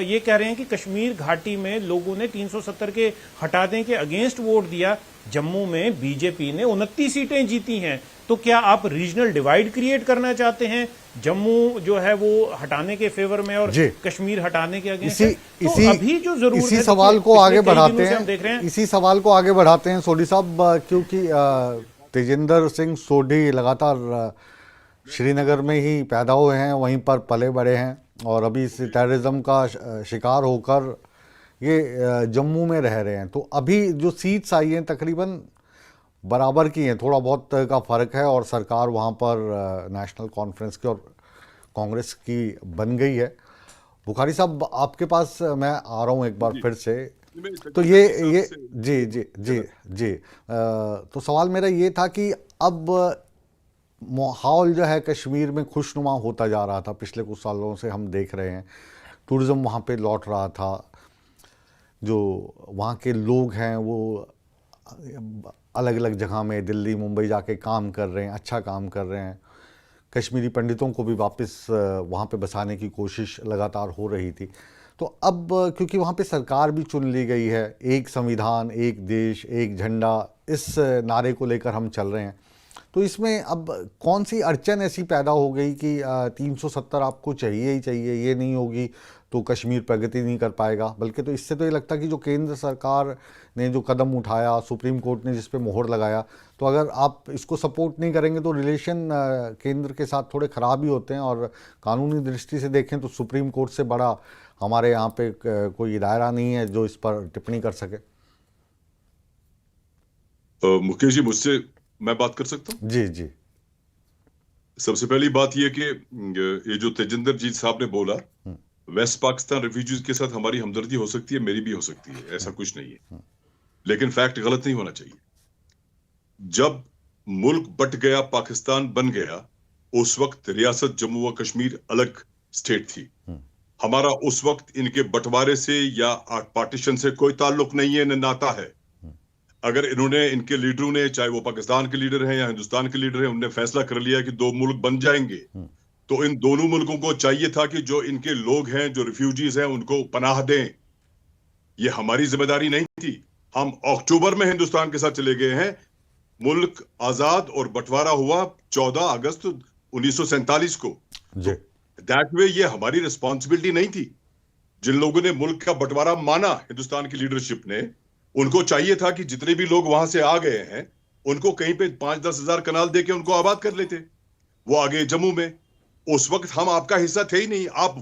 ये कह रहे हैं कि कश्मीर घाटी में लोगों ने 370 के हटाने के अगेंस्ट वोट दिया, जम्मू में बीजेपी ने 29 सीटें जीती हैं, तो क्या आप रीजनल डिवाइड क्रिएट करना चाहते हैं? जम्मू जो है वो हटाने के फेवर में और कश्मीर हटाने के अगेंस्ट? तो अभी जो जरूरत इसी सवाल को आगे बढ़ाते हैं, इसी सवाल को आगे बढ़ाते हैं सोढ़ी साहब, क्योंकि तेजेंद्र सिंह सोढ़ी लगातार श्रीनगर में ही पैदा हुए हैं, वहीं पर पले बड़े हैं, और अभी इस टेररिज्म का शिकार होकर ये जम्मू में रह रहे हैं। तो अभी जो सीट्स आई हैं तकरीबन बराबर की हैं, थोड़ा बहुत का फ़र्क है, और सरकार वहाँ पर नेशनल कॉन्फ्रेंस की और कांग्रेस की बन गई है। बुखारी साहब आपके पास मैं आ रहा हूँ एक बार फिर से। मैं तो ये जी जी जी जी तो सवाल मेरा ये था कि अब माहौल जो है कश्मीर में खुशनुमा होता जा रहा था, पिछले कुछ सालों से हम देख रहे हैं, टूरिज़्म वहाँ पे लौट रहा था, जो वहाँ के लोग हैं वो अलग अलग जगह में दिल्ली मुंबई जाके काम कर रहे हैं, अच्छा काम कर रहे हैं, कश्मीरी पंडितों को भी वापस वहाँ पे बसाने की कोशिश लगातार हो रही थी। तो अब क्योंकि वहाँ पे सरकार भी चुन ली गई है, एक संविधान एक देश एक झंडा, इस नारे को लेकर हम चल रहे हैं, तो इसमें अब कौन सी अड़चन ऐसी पैदा हो गई कि 370 आपको चाहिए ही चाहिए, ये नहीं होगी तो कश्मीर प्रगति नहीं कर पाएगा। बल्कि तो इससे तो ये लगता कि जो केंद्र सरकार ने जो कदम उठाया, सुप्रीम कोर्ट ने जिस पे मोहर लगाया, तो अगर आप इसको सपोर्ट नहीं करेंगे तो रिलेशन केंद्र के साथ थोड़े ख़राब ही होते हैं, और कानूनी दृष्टि से देखें तो सुप्रीम कोर्ट से बड़ा हमारे यहाँ पे कोई दायरा नहीं है जो इस पर टिप्पणी कर सके। मुकेश जी, मुझसे मैं बात कर सकता हूँ? जी जी। सबसे पहली बात यह कि ये जो तेजिंदर जी साहब ने बोला, वेस्ट पाकिस्तान रिफ्यूजीज के साथ हमारी हमदर्दी हो सकती है, मेरी भी हो सकती है, ऐसा कुछ नहीं है, लेकिन फैक्ट गलत नहीं होना चाहिए। जब मुल्क बट गया, पाकिस्तान बन गया, उस वक्त रियासत जम्मू व कश्मीर अलग स्टेट थी। हमारा उस वक्त इनके बंटवारे से या पार्टीशन से कोई ताल्लुक नहीं है, न नाता है। अगर इन्होंने, इनके लीडरों ने, चाहे वो पाकिस्तान के लीडर हैं या हिंदुस्तान के लीडर हैं, उन्होंने फैसला कर लिया कि 2 मुल्क बन जाएंगे, तो इन दोनों मुल्कों को चाहिए था कि जो इनके लोग हैं, जो रिफ्यूजीज हैं, उनको पनाह दें। ये हमारी जिम्मेदारी नहीं थी। हम अक्टूबर में हिंदुस्तान के साथ चले गए हैं। मुल्क आजाद और बंटवारा हुआ 14 अगस्त 1947 को। दैट वे ये हमारी रिस्पॉन्सिबिलिटी नहीं थी। जिन लोगों ने मुल्क का बंटवारा माना, हिंदुस्तान की लीडरशिप ने, उनको चाहिए था कि जितने भी लोग वहां से आ गए हैं, उनको कहीं पे 5-10 हजार कनाल देके उनको आबाद कर लेते। वो आगे जम्मू में, उस वक्त हम आपका हिस्सा थे ही नहीं। आप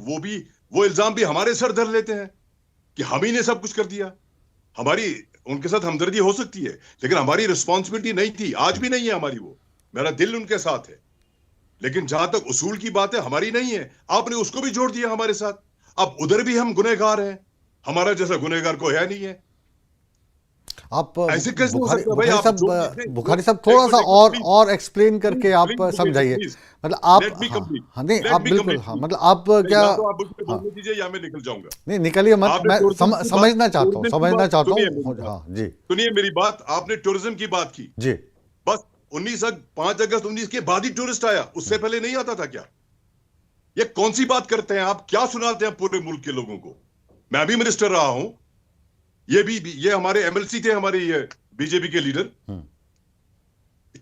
वो इल्जाम भी हमारे सर धर लेते हैं कि हम ही ने सब कुछ कर दिया। हमारी उनके साथ हमदर्दी हो सकती है, लेकिन हमारी रिस्पॉन्सिबिलिटी नहीं थी, आज भी नहीं है हमारी। वो मेरा दिल उनके साथ है, लेकिन जहां तक उसूल की बात है, हमारी नहीं है। आपने उसको भी जोड़ दिया हमारे साथ। अब उधर भी हम गुनहगार हैं, हमारा जैसा गुनहगार कोई है नहीं है। आप ऐसे कैसे हो सकता है भाई? बुखारी साहब थोड़ा सा और एक्सप्लेन करके आप समझाइए। मतलब आप नहीं, आप बिल्कुल, मतलब आप क्या, आप बोलने दीजिए या मैं निकल जाऊंगा। नहीं निकलिए मत, मैं समझना चाहता हूँ। हाँ जी, सुनिए मेरी बात। आपने टूरिज्म की बात की जी, बस 5 अगस्त 19 के बाद ही टूरिस्ट आया, उससे पहले नहीं आता था क्या? ये कौन सी बात करते हैं आप? क्या सुनाते हैं पूरे मुल्क के लोगों को? मैं भी मिनिस्टर रहा हूं, ये हमारे एमएलसी थे, हमारे ये बीजेपी के लीडर।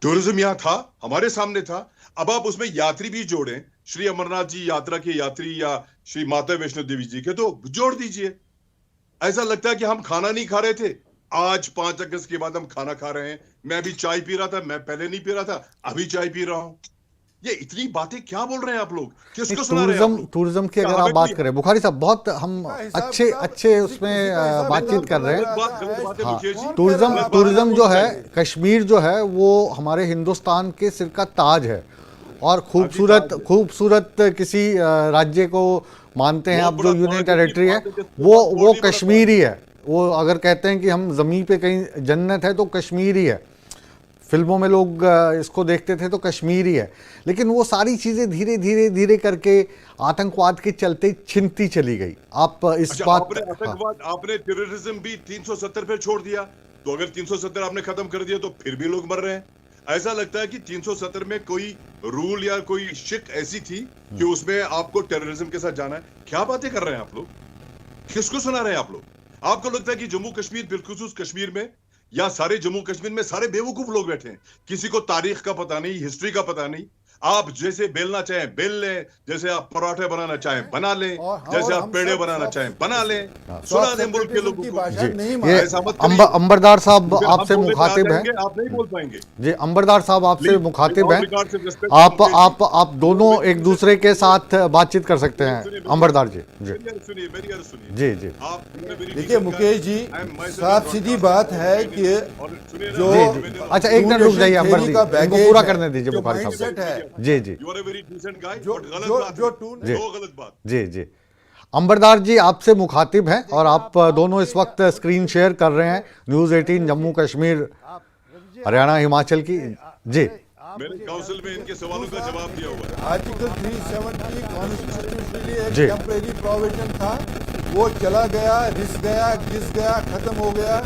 टूरिज्म यहां था, हमारे सामने था। अब आप उसमें यात्री भी जोड़ें, श्री अमरनाथ जी यात्रा के यात्री या श्री माता वैष्णो देवी जी के, तो जोड़ दीजिए। ऐसा लगता है कि हम खाना नहीं खा रहे थे, आज 5 अगस्त के बाद हम खाना खा रहे हैं। मैं अभी चाय पी रहा था, मैं पहले नहीं पी रहा था, अभी चाय पी रहा हूं। ये इतनी बातें क्या बोल रहे हैं आप लोग? किसको सुना रहे हैं? टूरिज्म की अगर आप बात करें बुखारी साहब, बहुत हम अच्छे उसमें बातचीत कर रहे हैं। हाँ, टूरिज्म जो है, कश्मीर जो है वो हमारे हिंदुस्तान के सिर का ताज है, और खूबसूरत किसी राज्य को मानते हैं आप, जो यूनियन टेरिटरी है वो कश्मीर ही है। वो अगर कहते हैं कि हम ज़मीन पे कहीं जन्नत है तो कश्मीर ही है। फिल्मों में लोग इसको देखते थे तो कश्मीर ही है। लेकिन वो सारी चीज़ें धीरे करके आतंकवाद के चलते छिनती चली गई। आप इस बात, आतंकवाद, आपने टेररिज्म भी 370 पे छोड़ दिया, तो अगर 370 आपने खत्म कर दिया तो फिर भी लोग मर रहे हैं। ऐसा लगता है कि 370 में कोई रूल या कोई शिक ऐसी थी कि उसमें आपको टेररिज्म के साथ जाना है। क्या बातें कर रहे हैं आप लोग? किसको सुना रहे हैं आप लोग? आपको लगता है कि जम्मू कश्मीर, बिलखुसूस कश्मीर में या सारे जम्मू कश्मीर में सारे बेवकूफ लोग बैठे हैं? किसी को तारीख का पता नहीं, हिस्ट्री का पता नहीं। आप जैसे बेलना चाहें बेल लें, जैसे आप पराठे बनाना चाहें बना लें, जैसे आप पेड़े बनाना चाहें बना लें। सुना दें मुल्क के लोगों को। अंबरदार साहब आपसे मुखातिब हैं। आप नहीं बोल पाएंगे जी, अंबरदार साहब आपसे मुखातिब हैं। आप दोनों एक दूसरे के साथ बातचीत कर सकते हैं। अंबरदार जी सुनिए, मेरी अर्ज सुनिए जी जी। देखिए मुकेश जी, साफ सीधी बात है कि जो, अच्छा एक मिनट रुक जाइए अंबर जी, इनको पूरा करने दीजिए बुखारी साहब। जी जी, You are a very decent guy, जो but गलत बात है। जो गलत बात। जी जी, अंबरदार जी आपसे मुखातिब हैं और आप दोनों इस वक्त स्क्रीन शेयर कर रहे हैं न्यूज़ 18 जम्मू कश्मीर हरियाणा हिमाचल की। जी, मैंने काउंसिल में इनके सवालों का जवाब दिया हुआ है। आर्टिकल 370 कॉन्स्टिट्यूशनली एक जी। टेम्परेरी प्रोविजन था, वो चला गया, रिस गया, घिस गया, खत्म हो गया,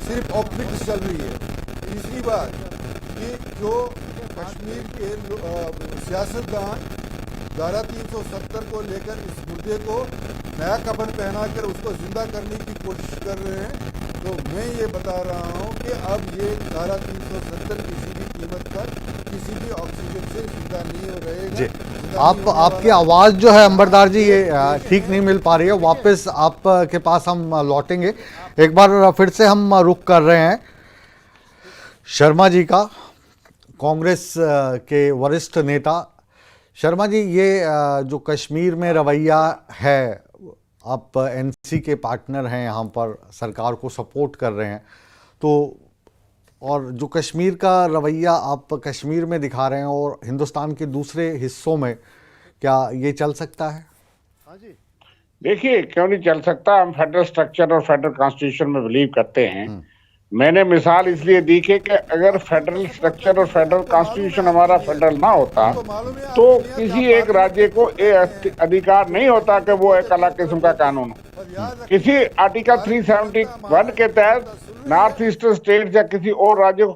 सिर्फ ऑप्टिक्स चल रही है। तीसरी बात कि जो कश्मीर के सियासतदान धारा 370 को लेकर इस मुद्दे को नया कफन पहनाकर उसको जिंदा करने की कोशिश कर रहे हैं, तो मैं ये बता रहा हूँ कि अब ये धारा 370 किसी भी कीमत पर किसी भी ऑक्सीजन से जिंदा नहीं हो रहेगा। जी, आपकी आवाज़ जो है अंबरदार जी ये ठीक नहीं मिल पा रही है। वापस आपके पास हम लौटेंगे। एक बार फिर से हम रुख कर रहे हैं शर्मा जी का, कांग्रेस के वरिष्ठ नेता। शर्मा जी, ये जो कश्मीर में रवैया है, आप एनसी के पार्टनर हैं, यहाँ पर सरकार को सपोर्ट कर रहे हैं, तो और जो कश्मीर का रवैया आप कश्मीर में दिखा रहे हैं और हिंदुस्तान के दूसरे हिस्सों में, क्या ये चल सकता है? हाँ जी, देखिए, क्यों नहीं चल सकता। हम फेडरल स्ट्रक्चर और फेडरल कॉन्स्टिट्यूशन में बिलीव करते हैं। मैंने मिसाल इसलिए दी कि अगर फेडरल स्ट्रक्चर और फेडरल कॉन्स्टिट्यूशन हमारा फेडरल ना होता तो किसी एक राज्य को ये अधिकार नहीं होता कि वो एक अलग किस्म का कानून हो। किसी आर्टिकल 371 के तहत नॉर्थ ईस्टर्न स्टेट या किसी और राज्य को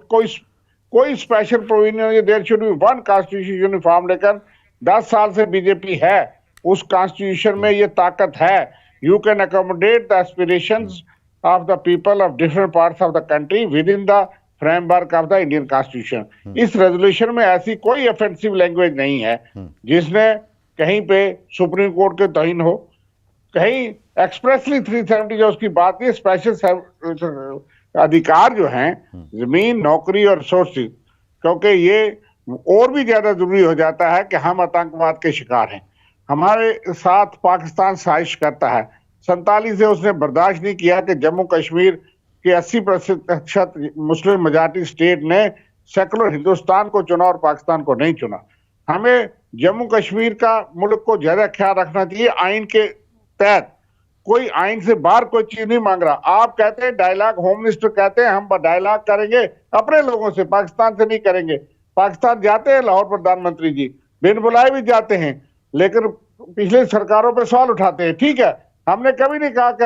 कोई special provision, there should be one constitution uniform. लेकर 10 साल से बीजेपी है, उस कॉन्स्टिट्यूशन में ये ताकत है। You can accommodate the aspirations of the people of different parts of the country within the framework of the Indian Constitution। इस रेजोल्यूशन में ऐसी कोई ऑफेंसिव लैंग्वेज नहीं है जिसने कहीं पे सुप्रीम कोर्ट के तौहीन हो, कहीं एक्सप्रेसली 370 जो उसकी बात है, स्पेशल अधिकार जो हैं जमीन, नौकरी और रिसोर्सेज, क्योंकि ये और भी ज्यादा जरूरी हो जाता है कि हम आतंकवाद के शिकार हैं। हमारे साथ पाकिस्तान साजिश करता है। 47 से उसने बर्दाश्त नहीं किया कि जम्मू कश्मीर के 80% मुस्लिम मेजॉरिटी स्टेट ने सेकुलर हिंदुस्तान को चुना और पाकिस्तान को नहीं चुना। हमें जम्मू कश्मीर का मुल्क को ज्यादा ख्याल रखना चाहिए। आइन के तहत कोई आइन से बाहर कोई चीज नहीं मांग रहा। आप कहते हैं डायलॉग, होम मिनिस्टर कहते हैं हम डायलॉग करेंगे अपने लोगों से, पाकिस्तान से नहीं करेंगे। पाकिस्तान जाते हैं लाहौर प्रधानमंत्री जी, बिन बुलाए भी जाते हैं, लेकिन पिछले सरकारों पर सवाल उठाते हैं। ठीक है, हमने कभी नहीं कहा कि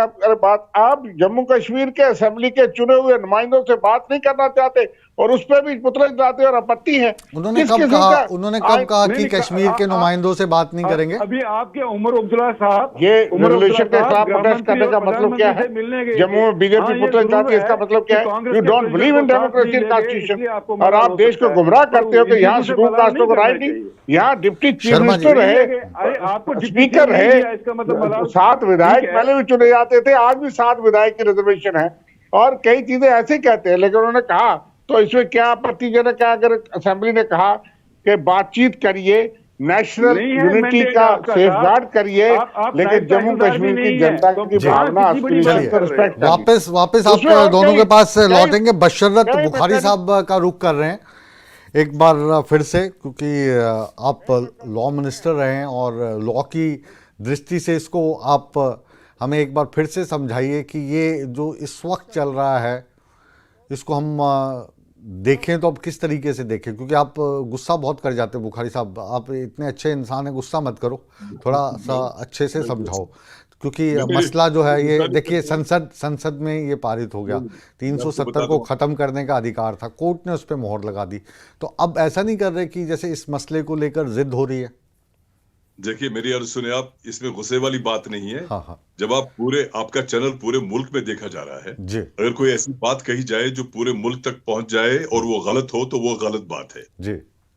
आप जम्मू कश्मीर के असेंबली के चुने हुए नुमाइंदों से बात नहीं करना चाहते और उस पर भी पुतले जलाते और आपत्ति है। उन्होंने कब कहा कि कश्मीर के नुमाइंदों से बात नहीं करेंगे? अभी आपके उमर अब्दुल्ला साहब, ये रेजोल्यूशन के खिलाफ प्रोटेस्ट करने का मतलब क्या है? जम्मू में बीजेपी पुतले जलाती है, इसका मतलब क्या है? You don't believe in democracy and constitution, और आप देश को गुमराह करते हो कि यहाँ शेड्यूल कास्टों को राइट नहीं। यहाँ डिप्टी चीफ मिनिस्टर रहे, स्पीकर रहे, 7 विधायक पहले भी चुने जाते थे, आज भी 7 विधायक की रिजर्वेशन है, और कई चीजें ऐसे कहते हैं। लेकिन उन्होंने कहा तो इसमें क्या आपत्तिजनक है अगर असेंबली ने कहा कि बातचीत करिए, नेशनल यूनिटी का सेफगार्ड करिए, लेकिन जम्मू कश्मीर की जनता की भावना, रिस्पेक्ट। वापस आप दोनों के पास लौटेंगे। बशरत बुखारी साहब का रुख कर रहे हैं एक बार फिर से, क्योंकि आप लॉ मिनिस्टर रहे हैं और लॉ की दृष्टि से इसको आप हमें एक बार फिर से समझाइए कि ये जो इस वक्त चल रहा है इसको हम देखें तो अब किस तरीके से देखें, क्योंकि आप गुस्सा बहुत कर जाते हैं बुखारी साहब। आप इतने अच्छे इंसान हैं, गुस्सा मत करो, थोड़ा सा अच्छे से समझाओ, क्योंकि मसला जो है ये देखिए, संसद में ये पारित हो गया। 370 को ख़त्म करने का अधिकार था, कोर्ट ने उस पर मोहर लगा दी। तो अब ऐसा नहीं कर रहे कि जैसे इस मसले को लेकर जिद हो रही है? देखिए, मेरी अर्ज सुने आप, इसमें गुस्से वाली बात नहीं है। हाँ। जब आप आपका चैनल पूरे मुल्क में देखा जा रहा है जी, अगर कोई ऐसी बात कही जाए जो पूरे मुल्क तक पहुंच जाए और वो गलत हो तो वो गलत बात है जी।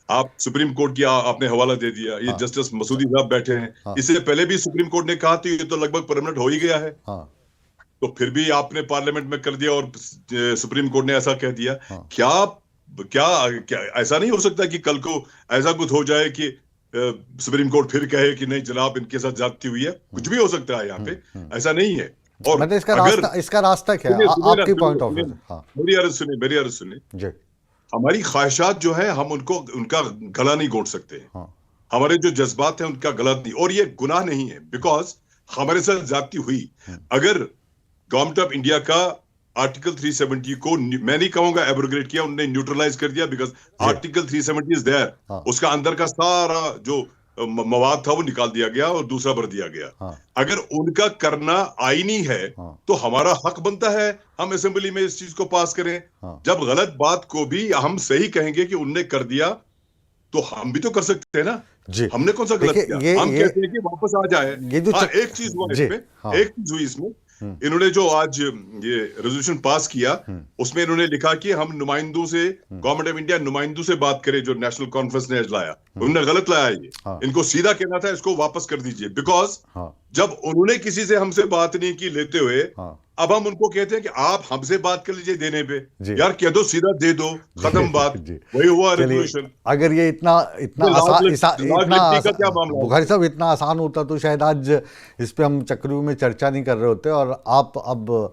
आप सुप्रीम कोर्ट की आपने हवाला दे दिया, ये जस्टिस मसूदी साहब बैठे हैं, इससे पहले भी सुप्रीम कोर्ट ने कहा था ये तो लगभग परमानेंट हो ही गया है। तो फिर भी आपने पार्लियामेंट में कर दिया और सुप्रीम कोर्ट ने ऐसा कह दिया। क्या ऐसा नहीं हो सकता कि कल को ऐसा कुछ हो जाए कि सुप्रीम कोर्ट फिर कहे कि नहीं जनाब इनके साथ ज्यादती हुई है? कुछ भी हो सकता है यहाँ पे, ऐसा नहीं है। और मतलब इसका रास्ता क्या है आपकी पॉइंट ऑफ व्यू? मेरी अर्ज सुनिए जी। हमारी ख्वाहिशात जो है हम उनका गला नहीं घोट सकते हैं। हमारे जो जज्बात हैं उनका गला नहीं, और ये गुनाह नहीं है, बिकॉज हमारे साथ ज्यादती हुई। अगर गवर्नमेंट ऑफ इंडिया का आर्टिकल 370 को मैं नहीं कहूंगा एब्रोगेट किया, उन्होंने न्यूट्रलाइज कर दिया, बिकॉज आर्टिकल 370 इज देयर, उसका अंदर का सारा जो मवाद था वो निकाल दिया गया और दूसरा भर दिया गया। अगर उनका करना आईनी है तो हमारा हक बनता है हम असेंबली में इस चीज को पास करें। जब गलत बात को भी हम सही कहेंगे कि उनने कर दिया तो हम भी तो कर सकते हैं ना। हमने कौन सा गलत किया? हम कहते हैं कि वापस आ जाए। एक चीज हुआ इसमें, एक चीज हुई इसमें, इन्होंने जो आज ये रेजोल्यूशन पास किया उसमें इन्होंने लिखा कि हम नुमाइंदों से, गवर्नमेंट ऑफ इंडिया नुमाइंदों से बात करे, जो नेशनल कॉन्फ्रेंस ने लाया, उन्होंने गलत लाया ये। इनको सीधा कहना था इसको वापस कर दीजिए, बिकॉज जब उन्होंने किसी से हमसे बात नहीं की लेते हुए, अब हम उनको कहते हैं कि आप हमसे बात कर लीजिए देने पे। यार कह दो, सीधा दे दो, खत्म बात। वही हुआ रेजोल्यूशन। अगर ये इतना बुखारी साहब इतना आसान होता तो शायद आज इस पे हम चक्रव्यूह में चर्चा नहीं कर रहे होते। और आप अब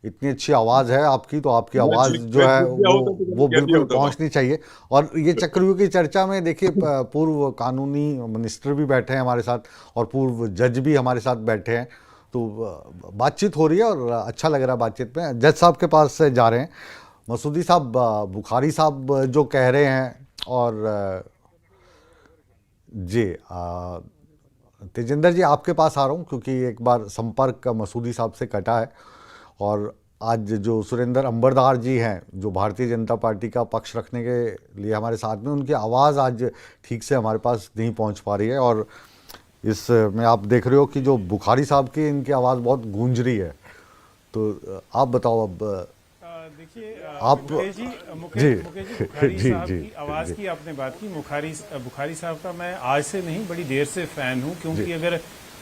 इतनी अच्छी आवाज है आपकी, तो आपकी आवाज जो है वो बिल्कुल पहुंचनी चाहिए। और ये चक्रव्यूह की चर्चा में देखिए पूर्व कानूनी मिनिस्टर भी बैठे हैं हमारे साथ और पूर्व जज भी हमारे साथ बैठे हैं, तो बातचीत हो रही है और अच्छा लग रहा है बातचीत में। जज साहब के पास से जा रहे हैं। मसूदी साहब, बुखारी साहब जो कह रहे हैं, और जी तेजिंदर जी आपके पास आ रहा हूँ क्योंकि एक बार संपर्क मसूदी साहब से कटा है। और आज जो सुरेंद्र अंबरदार जी हैं, जो भारतीय जनता पार्टी का पक्ष रखने के लिए हमारे साथ में, उनकी आवाज़ आज ठीक से हमारे पास नहीं पहुंच पा रही है। और इसमें आप देख रहे हो कि जो बुखारी साहब की इनकी आवाज़ बहुत गूंज रही है। तो आप बताओ अब देखिए आप मुकेश जी बुखारी साहब की आवाज़ की आपने बात की। बुखारी साहब का मैं आज से नहीं बड़ी देर से फ़ैन हूँ, क्योंकि अगर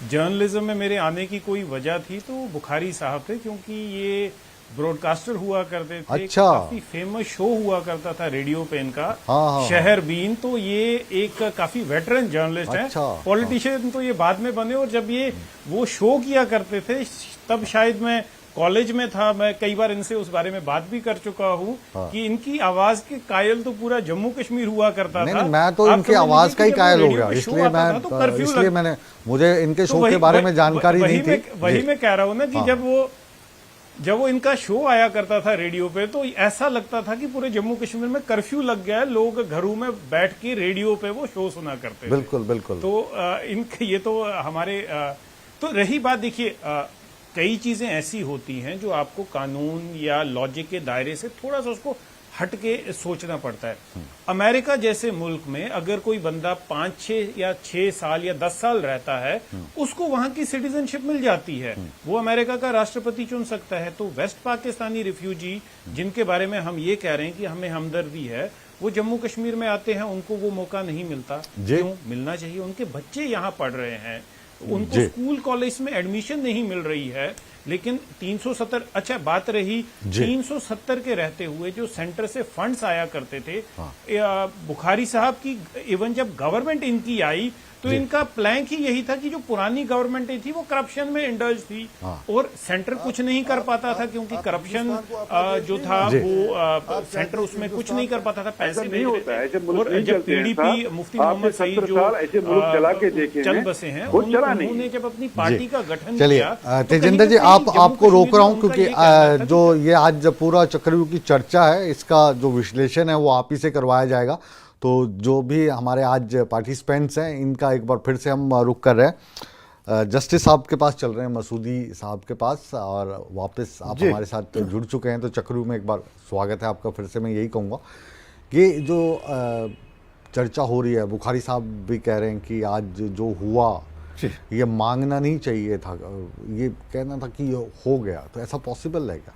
जर्नलिज्म में मेरे आने की कोई वजह थी तो बुखारी साहब थे, क्योंकि ये ब्रॉडकास्टर हुआ करते थे। अच्छा। काफी फेमस शो हुआ करता था रेडियो पे इनका, शहर बीन। तो ये एक काफी वेटरन जर्नलिस्ट हैं। पॉलिटिशियन तो ये बाद में बने, और जब ये वो शो किया करते थे तब शायद मैं कॉलेज में था। मैं कई बार इनसे उस बारे में बात भी कर चुका हूँ कि इनकी आवाज के कायल तो पूरा जम्मू कश्मीर हुआ करता था। मैं तो इनकी आवाज का ही कायल हो गया, इसलिए मैंने मुझे इनके शो के बारे में जानकारी नहीं थी। वही मैं कह रहा हूँ ना कि जब वो इनका शो आया करता था रेडियो पे, तो ऐसा लगता था कि पूरे जम्मू कश्मीर में कर्फ्यू लग गया है, लोग घरों में बैठ के रेडियो पे वो शो सुना करते थे। बिल्कुल बिल्कुल। तो इनके ये तो हमारे तो रही बात, देखिए कई चीजें ऐसी होती हैं जो आपको कानून या लॉजिक के दायरे से थोड़ा सा उसको हट के सोचना पड़ता है। अमेरिका जैसे मुल्क में अगर कोई बंदा 5-6 या 6 साल या 10 साल रहता है, उसको वहां की सिटीजनशिप मिल जाती है, वो अमेरिका का राष्ट्रपति चुन सकता है। तो वेस्ट पाकिस्तानी रिफ्यूजी जिनके बारे में हम ये कह रहे हैं कि हमें हमदर्दी है, वो जम्मू कश्मीर में आते हैं, उनको वो मौका नहीं मिलता। क्यों मिलना चाहिए? उनके बच्चे यहाँ पढ़ रहे हैं, उनको स्कूल कॉलेज में एडमिशन नहीं मिल रही है। लेकिन 370, अच्छा बात रही 370 के रहते हुए जो सेंटर से फंड्स आया करते थे, बुखारी साहब की इवन जब गवर्नमेंट इनकी आई तो इनका प्लान ही यही था कि जो पुरानी गवर्नमेंट थी वो करप्शन में इंडल्ज थी, और सेंटर कुछ नहीं कर पाता था क्योंकि करप्शन जो था वो सेंटर उसमें कुछ नहीं कर पाता था, पैसे नहीं होता है। और जब पीडीपी मुफ्ती मोहम्मद सईद जो चल बसे हैं, उन्होंने जब अपनी पार्टी का गठन किया। तेजिंदर जी आपको रोक रहा हूं क्योंकि जो ये आज पूरा चक्रव्यूह की चर्चा है, इसका जो विश्लेषण है वो आप ही से करवाया जाएगा। तो जो भी हमारे आज पार्टिसिपेंट्स हैं इनका एक बार फिर से हम रुख कर रहे हैं। जस्टिस साहब के पास चल रहे हैं, मसूदी साहब के पास, और वापस आप हमारे साथ जुड़ चुके हैं। तो चक्रव्यूह में एक बार स्वागत है आपका। फिर से मैं यही कहूँगा कि जो चर्चा हो रही है, बुखारी साहब भी कह रहे हैं कि आज जो हुआ ये मांगना नहीं चाहिए था, ये कहना था कि हो गया, तो ऐसा पॉसिबल है क्या?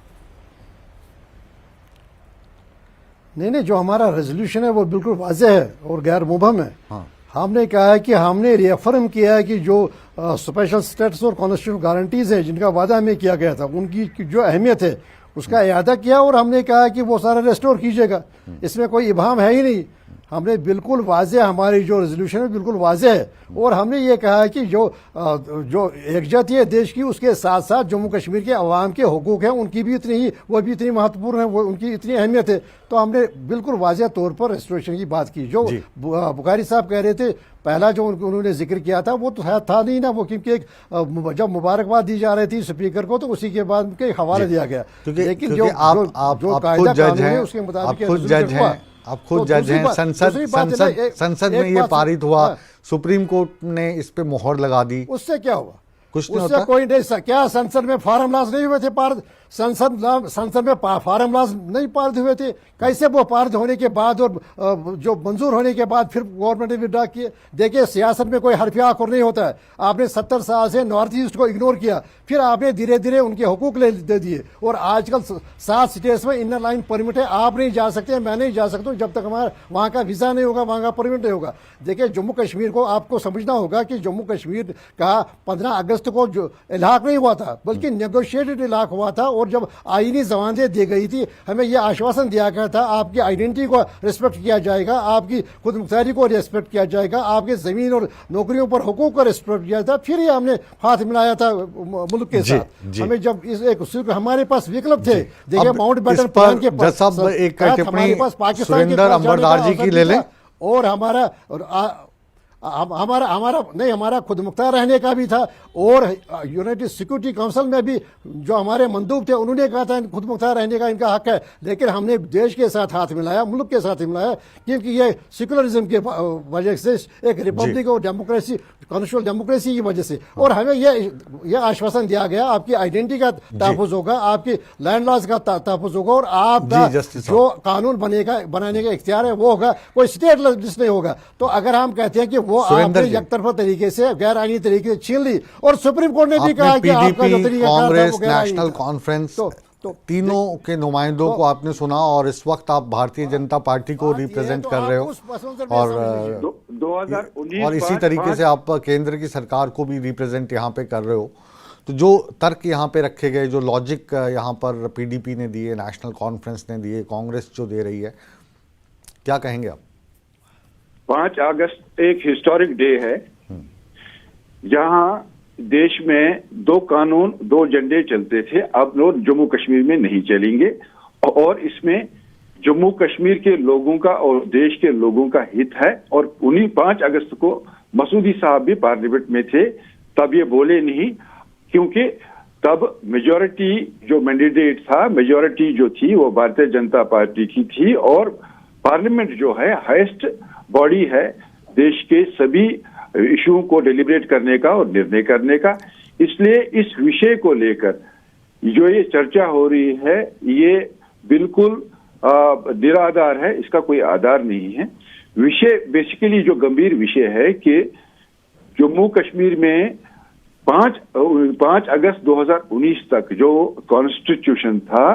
नहीं, जो हमारा रेजोल्यूशन है वो बिल्कुल वाज़ेह है और गैर मुबहम है। हमने कहा है कि हमने रिएफर्म किया है कि जो स्पेशल स्टेटस और कॉन्स्टिट्यूशनल गारंटीज हैं जिनका वादा हमें किया गया था, उनकी जो अहमियत है उसका इयादा किया, और हमने कहा कि वो सारा रेस्टोर कीजिएगा। इसमें कोई इबाहम है ही नहीं। हमने बिल्कुल वाजे, हमारी जो रेजोल्यूशन है बिल्कुल वाजे है, और हमने ये कहा है कि जो एकजुटता है देश की, उसके साथ साथ जम्मू कश्मीर के अवाम के हुकूक हैं, उनकी भी उतनी ही, वो भी इतनी महत्वपूर्ण है, वो उनकी इतनी अहमियत है। तो हमने बिल्कुल वाज़ेह तौर पर रेस्टोरेशन की बात की। जो बुखारी साहब कह रहे थे, पहला जो उन्होंने जिक्र किया था वो तो था नहीं ना, वो क्योंकि जब मुबारकबाद दी जा रही थी स्पीकर को, तो उसी के बाद उनके हवाले दिया गया। लेकिन जो कायदा कानून है उसके मुताबिक खुद जज हैं, आप खुद जज हैं, संसद में ये पारित हुआ, सुप्रीम कोर्ट ने इस पे मोहर लगा दी, उससे क्या हुआ? कुछ नहीं उससे होता? कोई नहीं। क्या संसद में फार्म लॉज नहीं हुए थे पारित? संसद में फार्म लॉज नहीं पारित हुए थे? कैसे वो पारित होने के बाद और जो मंजूर होने के बाद फिर गवर्नमेंट ने विड्रॉ किए? देखिए, सियासत में कोई हरफिया आखुर नहीं होता है। आपने 70 साल से नॉर्थ ईस्ट को इग्नोर किया, फिर आपने धीरे धीरे उनके हुकूक दे दिए, और आजकल 7 स्टेट्स में इनर लाइन परमिट है। आप नहीं जा सकते, मैं नहीं जा सकता जब तक हमारा वहां का वीजा नहीं होगा, वहां का परमिट नहीं होगा। देखिए, जम्मू कश्मीर को आपको समझना होगा कि जम्मू कश्मीर का 15 अगस्त को जो इलाक नहीं हुआ था, बल्कि नेगोशिएटेड इलाक हुआ था। और जब आईनी जमानतें दी गई थी, हमें यह आश्वासन दिया गया था आपकी आइडेंटिटी को रिस्पेक्ट किया जाएगा, आपकी खुद मुख्तारी को रिस्पेक्ट किया जाएगा, आपके जमीन और नौकरियों पर हुकूक को रिस्पेक्ट किया था। फिर ये हमने हाथ मिलाया था मुल्क के साथ। हमें जब इस एक हमारे पास विकल्प थे, देखिए माउंट बैटन प्लान के पास हमारे पास पाकिस्तान के पास अंबरदार जी की ले लें, और हमारा खुद मुख्तार रहने का भी था, और यूनाइटेड सिक्योरिटी काउंसिल में भी जो हमारे मंदूब थे उन्होंने कहा था खुद मुख्तार रहने का इनका हक है। लेकिन हमने देश के साथ हाथ मिलाया, मुल्क के साथ मिलाया, क्योंकि ये सेकुलरिज्म के वजह से, एक रिपब्लिक और डेमोक्रेसी, कॉन्स्टिट्यूशनल डेमोक्रेसी की वजह से। और हमें ये आश्वासन दिया गया आपकी आइडेंटिटी का तहफ़्फ़ुज़ होगा, आपकी लैंड लॉज का तहफ़्फ़ुज़ होगा, और आपका जो कानून बनाने का इख्तियार है वो होगा, कोई स्टेट लिस्ट नहीं होगा। तो अगर हम कहते हैं कि वो आपने एकतरफा तरीके से, गैर आईनी तरीके से छीन ली, और सुप्रीम कोर्ट ने भी कहा कि आपका जो तरीका कांग्रेस, नेशनल कॉन्फ्रेंस, तीनों के नुमाइंदों को आपने सुना, और इस वक्त आप भारतीय जनता पार्टी को रिप्रेजेंट कर रहे हो, और इसी तरीके से आप केंद्र की सरकार को भी रिप्रेजेंट यहाँ पे कर रहे हो। तो जो तर्क यहाँ पे रखे गए, जो लॉजिक यहाँ पर पीडीपी ने दिए, नेशनल कॉन्फ्रेंस ने दिए, कांग्रेस जो दे रही है, क्या कहेंगे आप? 5 अगस्त एक हिस्टोरिक डे है, जहां देश में 2 कानून, 2 झंडे चलते थे, अब लोग जम्मू कश्मीर में नहीं चलेंगे। और इसमें जम्मू कश्मीर के लोगों का और देश के लोगों का हित है। और उन्हीं 5 अगस्त को मसूदी साहब भी पार्लियामेंट में थे, तब ये बोले नहीं, क्योंकि तब मेजॉरिटी जो मैंडेट था, मेजॉरिटी जो थी वो भारतीय जनता पार्टी की थी, और पार्लियामेंट जो है हाईएस्ट बॉडी है देश के सभी इशू को डिलिब्रेट करने का और निर्णय करने का। इसलिए इस विषय को लेकर जो ये चर्चा हो रही है, ये बिल्कुल निराधार है, इसका कोई आधार नहीं है। विषय बेसिकली जो गंभीर विषय है कि जम्मू कश्मीर में 5 अगस्त 2019 तक जो कॉन्स्टिट्यूशन था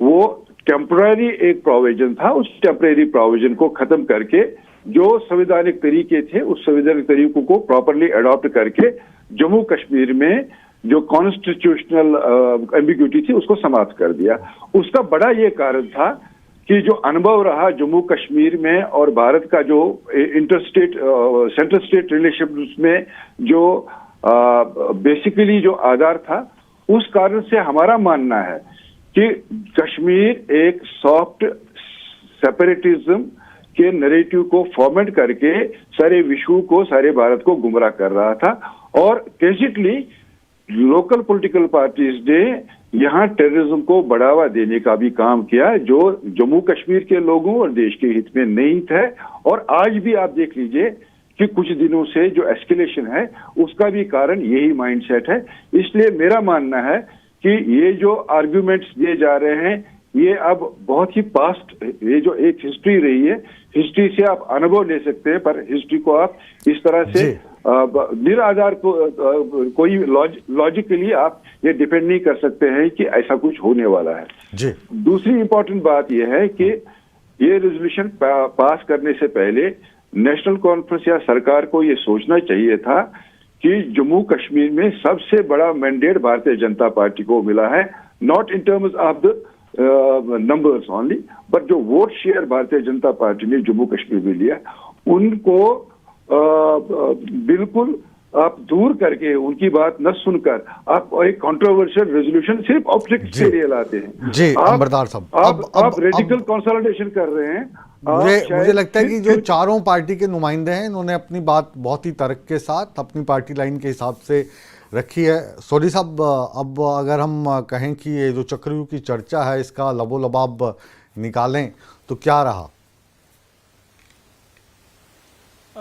वो टेम्पररी एक प्रोविजन था। उस टेम्पररी प्रोविजन को खत्म करके जो संवैधानिक तरीके थे, उस संवैधानिक तरीकों को प्रॉपरली अडॉप्ट करके जम्मू कश्मीर में जो कॉन्स्टिट्यूशनल एम्बिग्यूटी थी उसको समाप्त कर दिया। उसका बड़ा ये कारण था कि जो अनुभव रहा जम्मू कश्मीर में और भारत का जो इंटरस्टेट सेंट्रल स्टेट रिलेशंस में जो बेसिकली जो आधार था, उस कारण से हमारा मानना है कि कश्मीर एक सॉफ्ट सेपरेटिज्म के नैरेटिव को फॉर्मेट करके सारे विश्व को, सारे भारत को गुमराह कर रहा था। और टेसिटली लोकल पॉलिटिकल पार्टीज ने यहाँ टेररिज्म को बढ़ावा देने का भी काम किया, जो जम्मू कश्मीर के लोगों और देश के हित में नहीं थे। और आज भी आप देख लीजिए कि कुछ दिनों से जो एस्केलेशन है उसका भी कारण यही माइंडसेट है। इसलिए मेरा मानना है कि ये जो आर्ग्यूमेंट्स दिए जा रहे हैं ये अब बहुत ही पास्ट, ये जो एक हिस्ट्री रही है, हिस्ट्री से आप अनुभव ले सकते हैं, पर हिस्ट्री को आप इस तरह से निराधार को कोई लॉजिकली आप ये डिपेंड नहीं कर सकते हैं कि ऐसा कुछ होने वाला है। जी। दूसरी इंपॉर्टेंट बात यह है कि ये रेजोल्यूशन पास करने से पहले नेशनल कॉन्फ्रेंस या सरकार को ये सोचना चाहिए था कि जम्मू कश्मीर में सबसे बड़ा मैंडेट भारतीय जनता पार्टी को मिला है, not in terms of the numbers only, but जो vote share Bharatiya Janata party ने जम्मू कश्मीर में लिया, उनको बिल्कुल आप दूर करके, उनकी बात न सुनकर आप एक कंट्रोवर्शियल रेजोल्यूशन सिर्फ ऑब्जेक्ट के लिए लाते हैं। जी अंबरदार साहब, आप रेडिकल कंसोलिडेशन कर रहे हैं। मुझे लगता है कि जो चारों पार्टी के नुमाइंदे हैं, इन्होंने अपनी बात बहुत ही तर्क के साथ अपनी पार्टी लाइन के हिसाब से रखी है। सोडी साहब, अब अगर हम कहें कि ये जो चक्रव्यूह की चर्चा है, इसका लबोलबाब निकालें तो क्या रहा?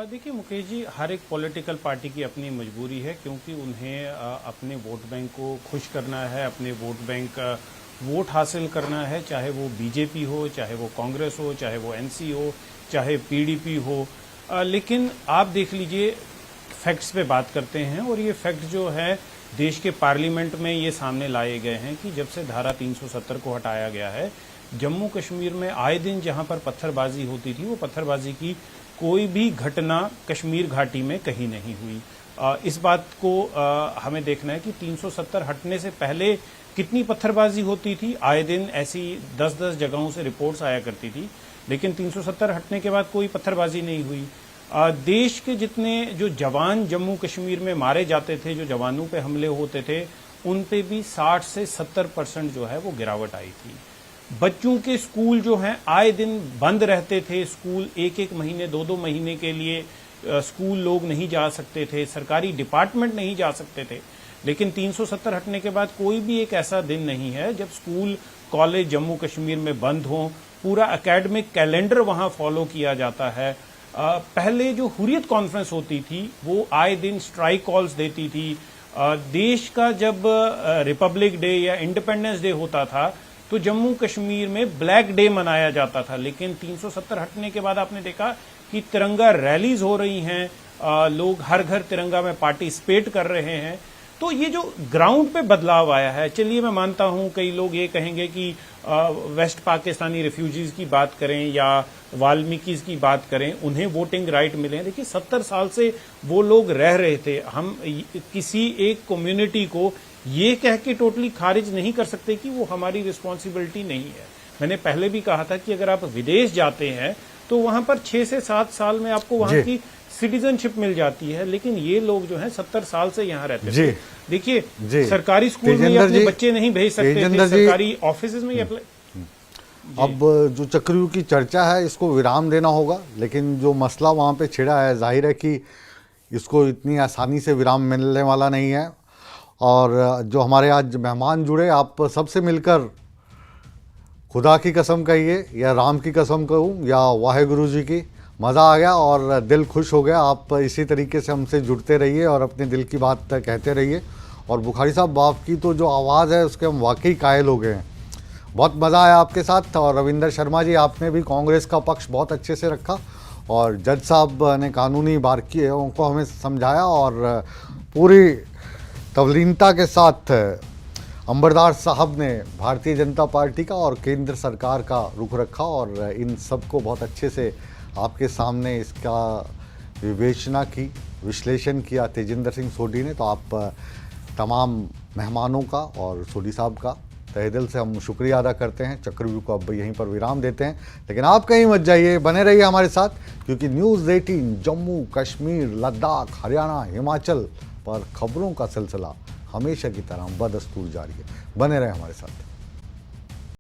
देखिए मुकेश जी, हर एक पॉलिटिकल पार्टी की अपनी मजबूरी है, क्योंकि उन्हें अपने वोट बैंक को खुश करना है, अपने वोट बैंक वोट हासिल करना है, चाहे वो बीजेपी हो, चाहे वो कांग्रेस हो, चाहे वो एनसी हो, चाहे पीडीपी हो। लेकिन आप देख लीजिए, फैक्ट्स पे बात करते हैं, और ये फैक्ट जो है देश के पार्लियामेंट में ये सामने लाए गए हैं कि जब से धारा 370 को हटाया गया है, जम्मू कश्मीर में आए दिन जहां पर पत्थरबाजी होती थी, वो पत्थरबाजी की कोई भी घटना कश्मीर घाटी में कहीं नहीं हुई। इस बात को हमें देखना है कि 370 हटने से पहले कितनी पत्थरबाजी होती थी। आए दिन ऐसी 10-10 जगहों से रिपोर्ट्स आया करती थी, लेकिन 370 हटने के बाद कोई पत्थरबाजी नहीं हुई। देश के जितने जो जवान जम्मू कश्मीर में मारे जाते थे, जो जवानों पे हमले होते थे, उन पे भी 60 से 70% जो है वो गिरावट आई थी। बच्चों के स्कूल जो हैं आए दिन बंद रहते थे, स्कूल 1-1 महीने 2-2 महीने के लिए स्कूल लोग नहीं जा सकते थे, सरकारी डिपार्टमेंट नहीं जा सकते थे। लेकिन 370 हटने के बाद कोई भी एक ऐसा दिन नहीं है जब स्कूल कॉलेज जम्मू कश्मीर में बंद हो, पूरा एकेडमिक कैलेंडर वहां फॉलो किया जाता है। पहले जो हुर्रियत कॉन्फ्रेंस होती थी वो आए दिन स्ट्राइक कॉल्स देती थी। देश का जब रिपब्लिक डे या इंडिपेंडेंस डे होता था तो जम्मू कश्मीर में ब्लैक डे मनाया जाता था। लेकिन 370 हटने के बाद आपने देखा कि तिरंगा रैलीज हो रही हैं, लोग हर घर तिरंगा में पार्टिसिपेट कर रहे हैं। तो ये जो ग्राउंड पे बदलाव आया है, चलिए मैं मानता हूं कई लोग ये कहेंगे कि वेस्ट पाकिस्तानी रिफ्यूजीज की बात करें या वाल्मीकिस की बात करें, उन्हें वोटिंग राइट मिले। देखिए 70 साल से वो लोग रह रहे थे। हम किसी एक कम्युनिटी को ये कह के टोटली खारिज नहीं कर सकते कि वो हमारी रिस्पॉन्सिबिलिटी नहीं है। मैंने पहले भी कहा था कि अगर आप विदेश जाते हैं तो वहां पर 6 से 7 साल में आपको वहां की सिटीजनशिप मिल जाती है, लेकिन ये लोग जो हैं 70 साल से यहाँ रहते थे। देखिए सरकारी स्कूल में अपने बच्चे नहीं भेज सकते थे, सरकारी ऑफिस में अप्लाई। अब जो चक्रव्यूह की चर्चा है इसको विराम देना होगा, लेकिन जो मसला वहाँ पे छिड़ा है जाहिर है कि इसको इतनी आसानी से विराम मिलने वाला नहीं है। और जो हमारे आज मेहमान जुड़े, आप सबसे मिलकर खुदा की कसम कहिए या राम की कसम कहूँ या वाहेगुरु जी की, मज़ा आ गया और दिल खुश हो गया। आप इसी तरीके से हमसे जुड़ते रहिए और अपने दिल की बात कहते रहिए। और बुखारी साहब, आपकी तो जो आवाज़ है उसके हम वाकई कायल हो गए हैं। बहुत मज़ा आया आपके साथ। और रविंदर शर्मा जी, आपने भी कांग्रेस का पक्ष बहुत अच्छे से रखा और जज साहब ने कानूनी बारीकियों को हमें समझाया और पूरी तवलीनता के साथ अंबरदार साहब ने भारतीय जनता पार्टी का और केंद्र सरकार का रुख रखा और इन सबको बहुत अच्छे से आपके सामने इसका विवेचना की, विश्लेषण किया तेजिंदर सिंह सोडी ने। तो आप तमाम मेहमानों का और सोडी साहब का तहे दिल से हम शुक्रिया अदा करते हैं। चक्रव्यूह को अब यहीं पर विराम देते हैं, लेकिन आप कहीं मत जाइए, बने रहिए हमारे साथ, क्योंकि न्यूज़ 18 जम्मू कश्मीर, लद्दाख, हरियाणा, हिमाचल पर खबरों का सिलसिला हमेशा की तरह बदस्तूर जारी है। बने रहे हमारे साथ।